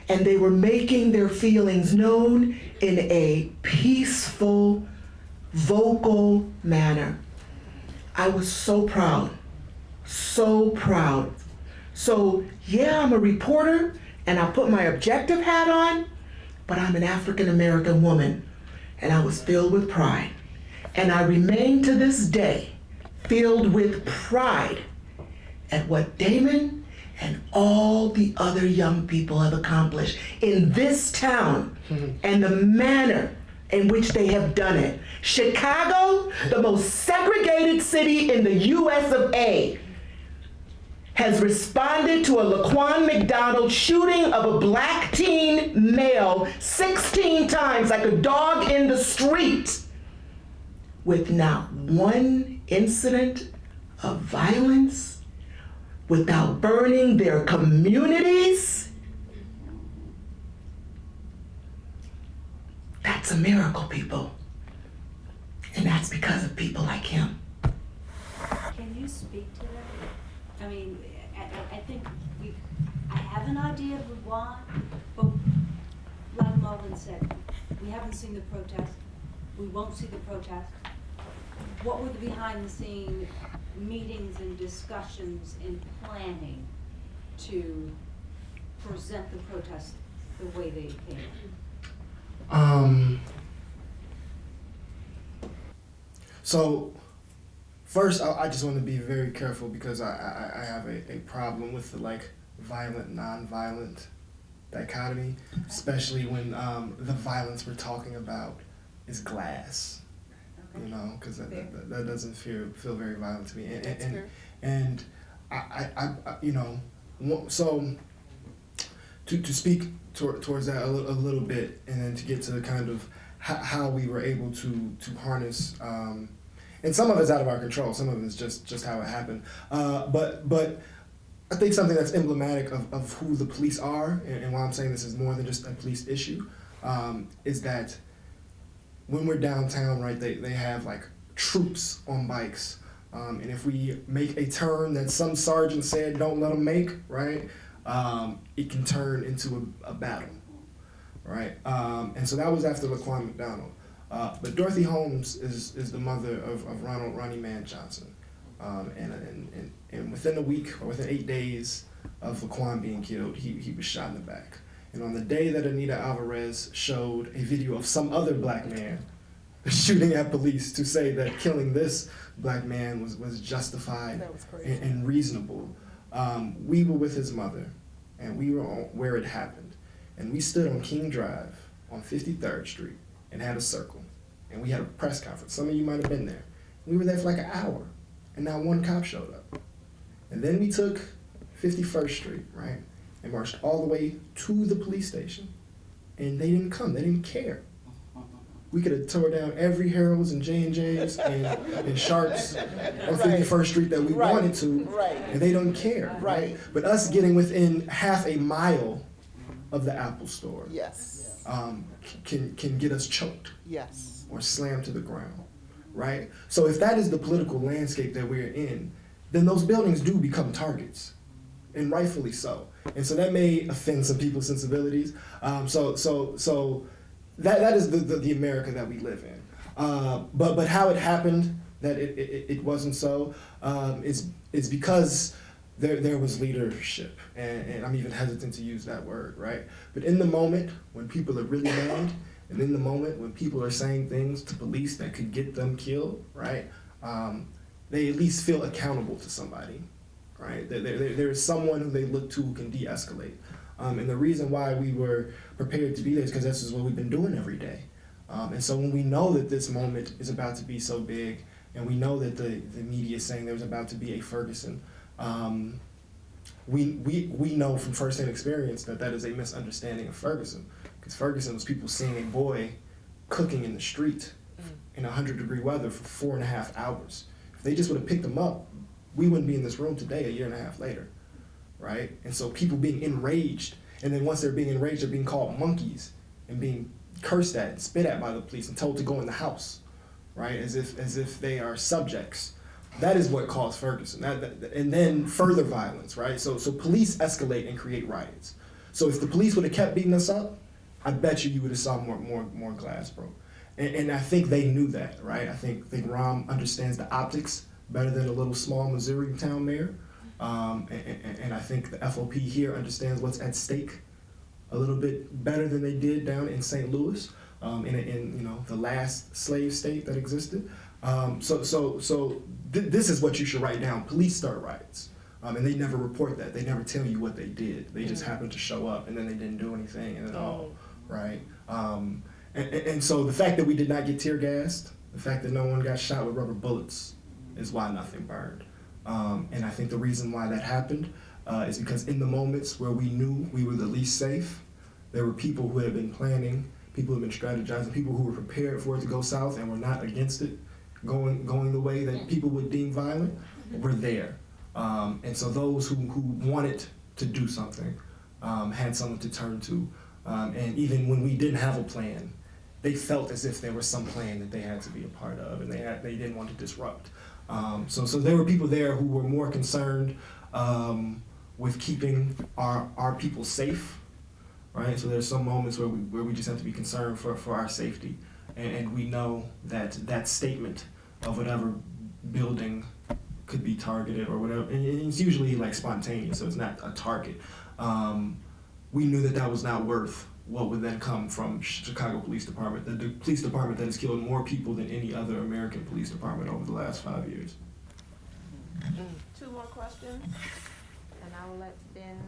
and they were making their feelings known in a peaceful, vocal manner. I was so proud, so proud. So yeah, I'm a reporter and I put my objective hat on, but I'm an African American woman and I was filled with pride. And I remain to this day filled with pride at what Damon and all the other young people have accomplished in this town and the manner in which they have done it. Chicago, the most segregated city in the US of A, has responded to a Laquan McDonald shooting of a Black teen male 16 times like a dog in the street with not one incident of violence, without burning their communities. That's a miracle, people. And that's because of people like him. Can you speak to that? I mean, I think I have an idea of why, but like Marvin said, we haven't seen the protest, we won't see the protest. What were the behind the scene meetings and discussions and planning to present the protest the way they came? So first, I just want to be very careful because I have a problem with the like violent, non-violent dichotomy, especially when the violence we're talking about is glass. You know, because that doesn't feel very violent to me. And I you know, so to speak towards that a little bit, and then to get to the kind of how we were able to harness, and some of it's out of our control, some of it's just how it happened. But I think something that's emblematic of who the police are, and why I'm saying this is more than just a police issue, is that when we're downtown, right, they have like troops on bikes. And if we make a turn that some sergeant said don't let them make, right, it can turn into a battle, right? And so that was after Laquan McDonald. But Dorothy Holmes is the mother of Ronald Ronnie Man Johnson. And within a week, or within 8 days of Laquan being killed, he was shot in the back. And on the day that Anita Alvarez showed a video of some other black man shooting at police to say that killing this black man was justified and reasonable, we were with his mother, and we were where it happened. And we stood on King Drive on 53rd Street and had a circle. And we had a press conference. Some of you might have been there. We were there for like an hour, and not one cop showed up. And then we took 51st Street, right, and marched all the way to the police station, and they didn't come. They didn't care. We could have tore down every Harold's and J&J's and Sharps on 51st Street that we wanted to, and they don't care, right? But us getting within half a mile of the Apple store, Yes. Can get us choked, Yes. or slammed to the ground, right? So if that is the political landscape that we're in, then those buildings do become targets, and rightfully so. And so that may offend some people's sensibilities. So that is the America that we live in. But how it happened that it wasn't so is because there was leadership, and I'm even hesitant to use that word, right? But in the moment when people are really mad, and in the moment when people are saying things to police that could get them killed, right? They at least feel accountable to somebody, right? There is someone who they look to who can de-escalate. And the reason why we were prepared to be there is because this is what we've been doing every day. And so when we know that this moment is about to be so big, and we know that the media is saying there's about to be a Ferguson, we know from firsthand experience that is a misunderstanding of Ferguson. Because Ferguson was people seeing a boy cooking in the street in 100-degree weather for 4.5 hours. If they just would have picked him up, we wouldn't be in this room today a year and a half later, right? And so people being enraged, and then once they're being enraged, they're being called monkeys and being cursed at and spit at by the police and told to go in the house, right? As if they are subjects. That is what caused Ferguson. And then further violence, right? So police escalate and create riots. So if the police would have kept beating us up, I bet you would have saw more glass broke. And I think they knew that, right? I think Rahm understands the optics better than a little small Missouri town mayor. And I think the FOP here understands what's at stake a little bit better than they did down in St. Louis, in the last slave state that existed. This is what you should write down. Police start riots. And they never report that. They never tell you what they did. They just happened to show up, and then they didn't do anything at all, right? And so the fact that we did not get tear gassed, the fact that no one got shot with rubber bullets, is why nothing burned. And I think the reason why that happened is because in the moments where we knew we were the least safe, there were people who had been planning, people who had been strategizing, people who were prepared for it to go south and were not against it going the way that people would deem violent, were there. And so those who wanted to do something had someone to turn to. And even when we didn't have a plan, they felt as if there was some plan that they had to be a part of, and they didn't want to disrupt. So there were people there who were more concerned with keeping our people safe right? So there's some moments where we just have to be concerned for our safety, and we know that statement of whatever building could be targeted or whatever, and it's usually like spontaneous, so it's not a target. We knew that was not worth what would then come from Chicago Police Department, the police department that has killed more people than any other American police department over the last 5 years. 2 more questions, and I will let Ben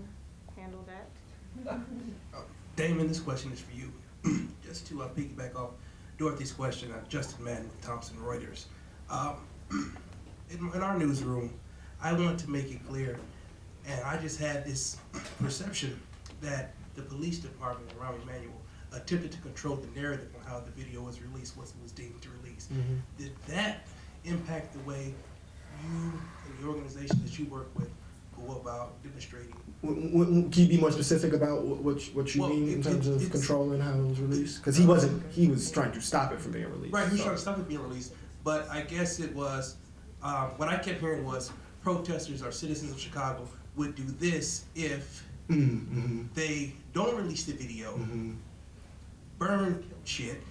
handle that. Damon, this question is for you. Just to piggyback off Dorothy's question, Justin Madden with Thomson Reuters. In our newsroom, I want to make it clear, and I just had this perception that the police department around Emmanuel attempted to control the narrative on how the video was released, what it was deemed to release. Mm-hmm. Did that impact the way you and the organization that you work with go about demonstrating? Can you be more specific about what you mean in terms of controlling how it was released? Because he was trying to stop it from being released. Right, he was trying to stop it being released, but I guess it was, what I kept hearing was protesters or citizens of Chicago would do this if they don't release the video, burn shit,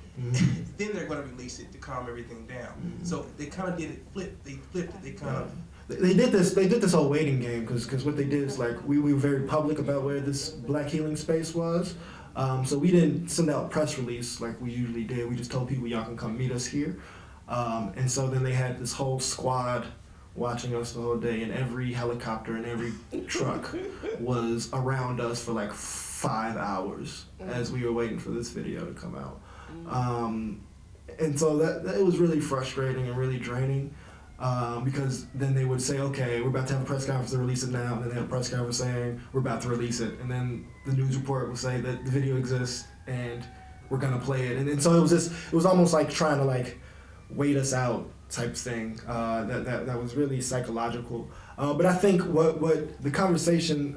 then they're going to release it to calm everything down. So they kind of did it flipped. They flipped it. They kind of. They did this whole waiting game because what they did is like we were very public about where this Black Healing Space was. So we didn't send out a press release like we usually did. We just told people y'all can come meet us here. And so then they had this whole squad watching us the whole day, and every helicopter and every truck was around us for like 5 hours as we were waiting for this video to come out. And so that it was really frustrating and really draining, because then they would say, okay, we're about to have a press conference to release it now, and then they had a press conference saying we're about to release it, and then the news report would say that the video exists and we're gonna play it, and so it was almost like trying to like wait us out type thing. That was really psychological. But I think what the conversation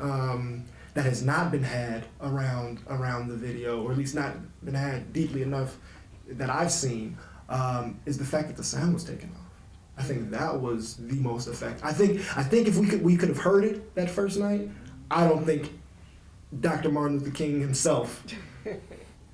that has not been had around the video, or at least not been had deeply enough that I've seen, is the fact that the sound was taken off. I think that was the most effective. I think if we could have heard it that first night, I don't think Dr. Martin Luther King himself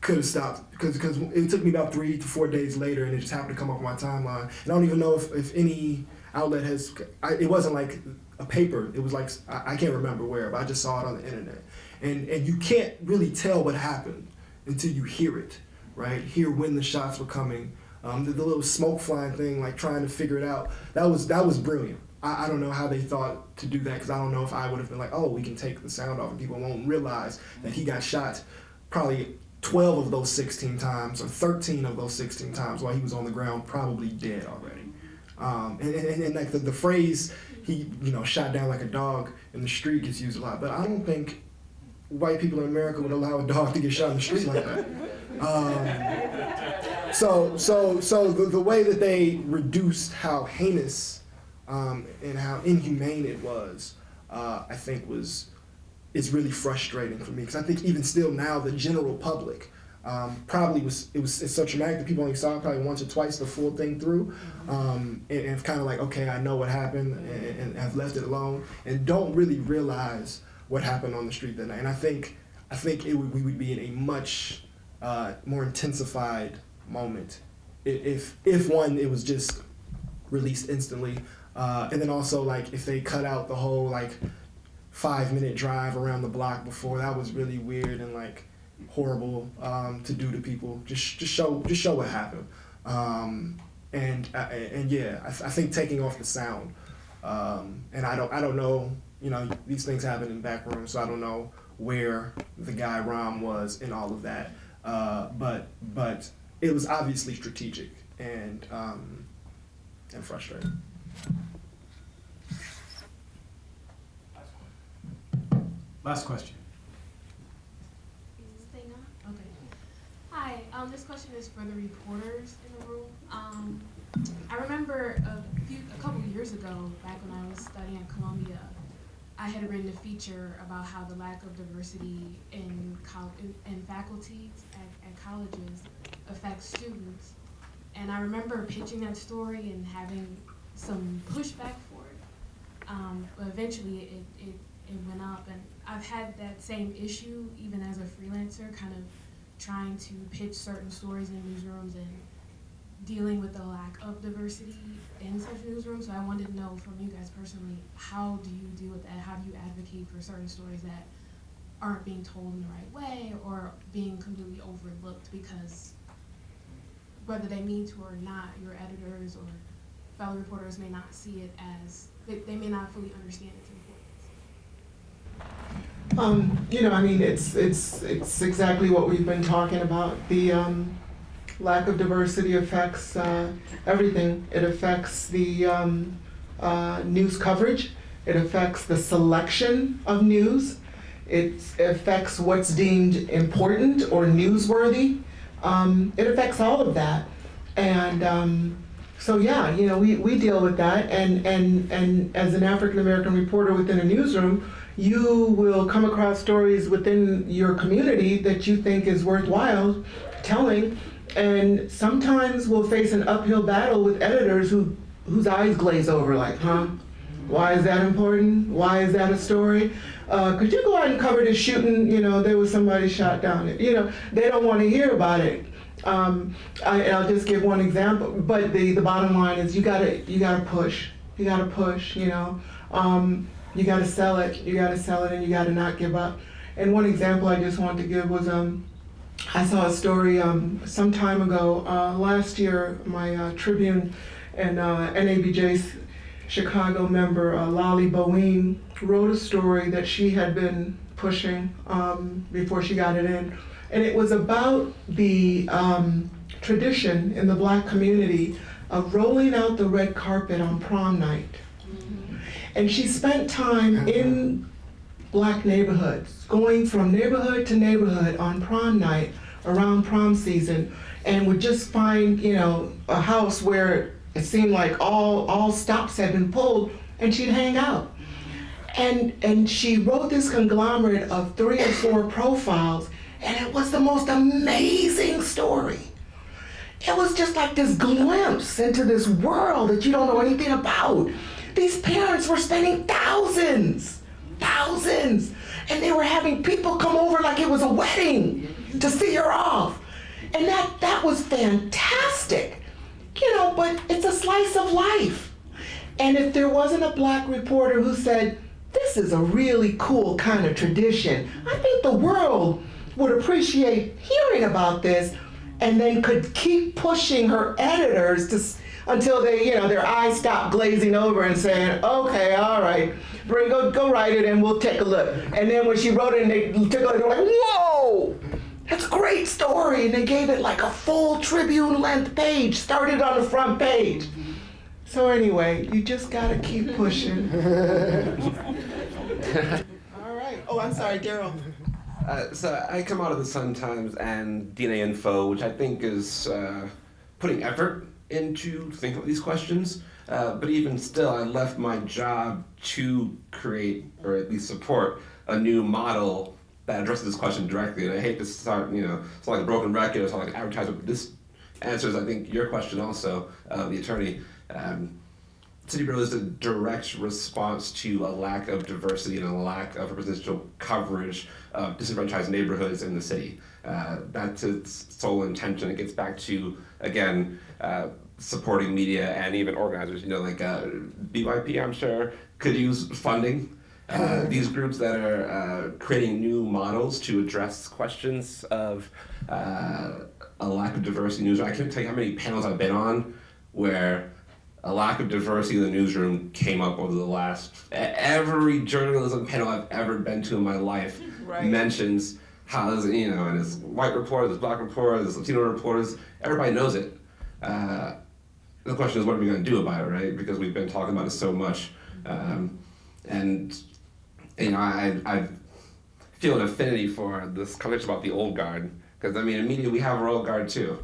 could have stopped, because it took me about 3 to 4 days later, and it just happened to come up on my timeline. And I don't even know if any outlet has. It wasn't like a paper. It was like I can't remember where, but I just saw it on the internet. And you can't really tell what happened until you hear it, right? Hear when the shots were coming. The little smoke flying thing, like trying to figure it out. That was brilliant. I don't know how they thought to do that, because I don't know if I would have been like, oh, we can take the sound off and people won't realize that he got shot probably 12 of those 16 times, or 13 of those 16 times while he was on the ground, probably dead already. And like the phrase, he shot down like a dog in the street gets used a lot, but I don't think white people in America would allow a dog to get shot in the street like that. So the way that they reduced how heinous and how inhumane it was, I think is really frustrating for me, because I think even still now the general public probably it's so traumatic that people only saw it probably once or twice the full thing through, and kind of like, okay, I know what happened, and have left it alone, and don't really realize what happened on the street that night. And I think we would be in a much more intensified moment if it was just released instantly, and then also like if they cut out the whole like 5-minute drive around the block before. That was really weird and like horrible to do to people. Just show what happened. And yeah, I think taking off the sound. And I don't know. These things happen in back rooms, so I don't know where the guy Rom was in all of that. But it was obviously strategic and frustrating. Last question. Is this thing on? Okay. Hi, this question is for the reporters in the room. I remember a couple years ago, back when I was studying at Columbia, I had written a feature about how the lack of diversity in faculty at colleges affects students. And I remember pitching that story and having some pushback for it. But eventually it went up. And I've had that same issue even as a freelancer, kind of trying to pitch certain stories in newsrooms and dealing with the lack of diversity in such newsrooms. So I wanted to know from you guys personally, how do you deal with that? How do you advocate for certain stories that aren't being told in the right way or being completely overlooked because whether they mean to or not, your editors or fellow reporters may not see it as, they may not fully understand its importance. It's exactly what we've been talking about. The lack of diversity affects everything. It affects the news coverage. It affects the selection of news. It affects what's deemed important or newsworthy. It affects all of that. And so yeah, we deal with that. And as an African American reporter within a newsroom, you will come across stories within your community that you think is worthwhile telling. And sometimes we'll face an uphill battle with editors whose eyes glaze over like, huh? Why is that important? Why is that a story? Could you go out and cover this shooting? There was somebody shot down. They don't want to hear about it. And I'll just give one example. But the bottom line is you gotta push. You gotta push. You gotta sell it. You gotta sell it, and you gotta not give up. And one example I just want to give was I saw a story some time ago. Last year, my Tribune and NABJ's Chicago member, Lolly Bowen, wrote a story that she had been pushing before she got it in. And it was about the tradition in the Black community of rolling out the red carpet on prom night. And she spent time in Black neighborhoods, going from neighborhood to neighborhood on prom night, around prom season, and would just find, a house where it seemed like all stops had been pulled, and she'd hang out. And she wrote this conglomerate of 3 or 4 profiles, and it was the most amazing story. It was just like this glimpse into this world that you don't know anything about. These parents were spending thousands, and they were having people come over like it was a wedding to see her off. And that was fantastic. But it's a slice of life. And if there wasn't a Black reporter who said, this is a really cool kind of tradition, I think the world would appreciate hearing about this, and then could keep pushing her editors until they, their eyes stop glazing over and saying, okay, all right, go write it and we'll take a look. And then when she wrote it and they took a look, they were like, whoa, that's a great story. And they gave it like a full Tribune length page, started on the front page. So anyway, you just gotta keep pushing. All right. Oh, I'm sorry, Daryl. So I come out of the Sun-Times and DNA Info, which I think is putting effort into thinking of these questions. But even still, I left my job to create, or at least support, a new model that addresses this question directly. And I hate to start, it's like a broken record, it's like an advertisement, but this answers, I think, your question also, the attorney. City Bureau is a direct response to a lack of diversity and a lack of representational coverage of disenfranchised neighborhoods in the city. That's its sole intention. It gets back to, again, supporting media and even organizers, like BYP, I'm sure, could use funding. These groups that are creating new models to address questions of a lack of diversity in news. I can't tell you how many panels I've been on where a lack of diversity in the newsroom came up over the last, every journalism panel I've ever been to in my life mentions how there's, and there's white reporters, there's Black reporters, there's Latino reporters, everybody knows it. The question is, what are we going to do about it, right? Because we've been talking about it so much. And I feel an affinity for this conversation about the old guard, because in media we have our old guard too.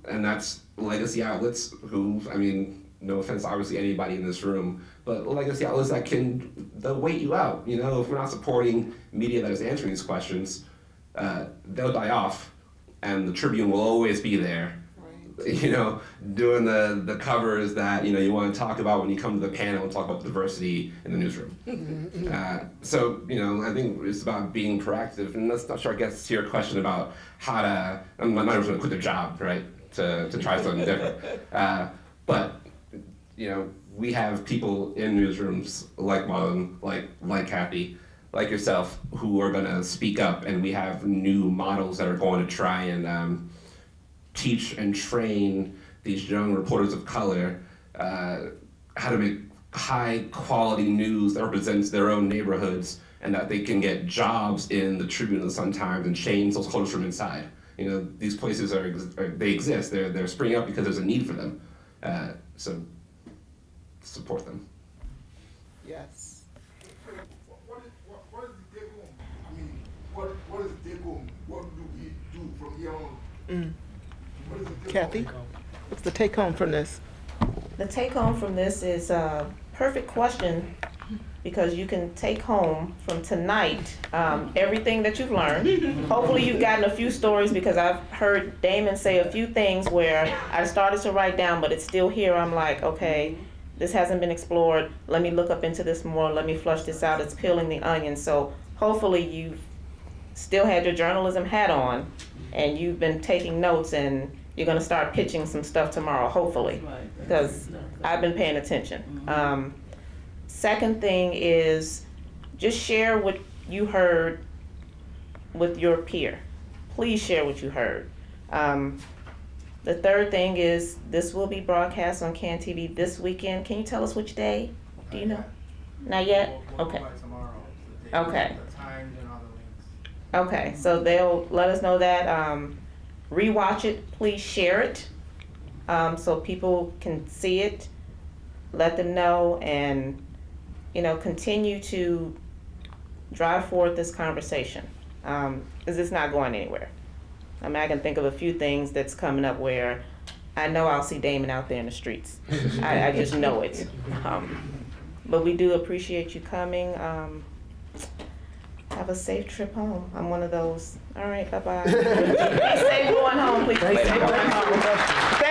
And that's legacy outlets who, no offense to obviously anybody in this room, but legacy outlets that they'll wait you out. If we're not supporting media that is answering these questions, they'll die off, and the Tribune will always be there, doing the covers that you want to talk about when you come to the panel and talk about diversity in the newsroom. So I think it's about being proactive, and that's not sure I guess to your question about how to. I'm not going to quit their job, right? To try something different, but we have people in newsrooms like Marlon, like Kathy, like yourself, who are going to speak up, and we have new models that are going to try and teach and train these young reporters of color how to make high quality news that represents their own neighborhoods, and that they can get jobs in the Tribune and the Sun-Times and change those cultures from inside. These places they exist. They're springing up because there's a need for them. So support them. Yes. What is the take home? I mean, what is the take home? What do we do from here on? What is the take Kathy, home? what's the take home from this? The take home from this is a perfect question, because you can take home from tonight everything that you've learned. Hopefully you've gotten a few stories, because I've heard Damon say a few things where I started to write down, but it's still here. I'm like, okay, this hasn't been explored. Let me look up into this more. Let me flush this out. It's peeling the onion. So hopefully you've still had your journalism hat on, and you've been taking notes, and you're going to start pitching some stuff tomorrow, hopefully, because I've been paying attention. Second thing is just share what you heard with your peer. Please share what you heard. The third thing is this will be broadcast on CAN TV this weekend. Can you tell us which day? Do you know? Not yet? Okay. Okay. The times and all the links. Okay, so they'll let us know that. Rewatch it, please share it, so people can see it. Let them know, and continue to drive forward this conversation, because it's not going anywhere. I mean, I can think of a few things that's coming up where I know I'll see Damon out there in the streets. I just know it. But we do appreciate you coming. Have a safe trip home. I'm one of those. All right, bye-bye. Be safe going home, please. Be safe going home.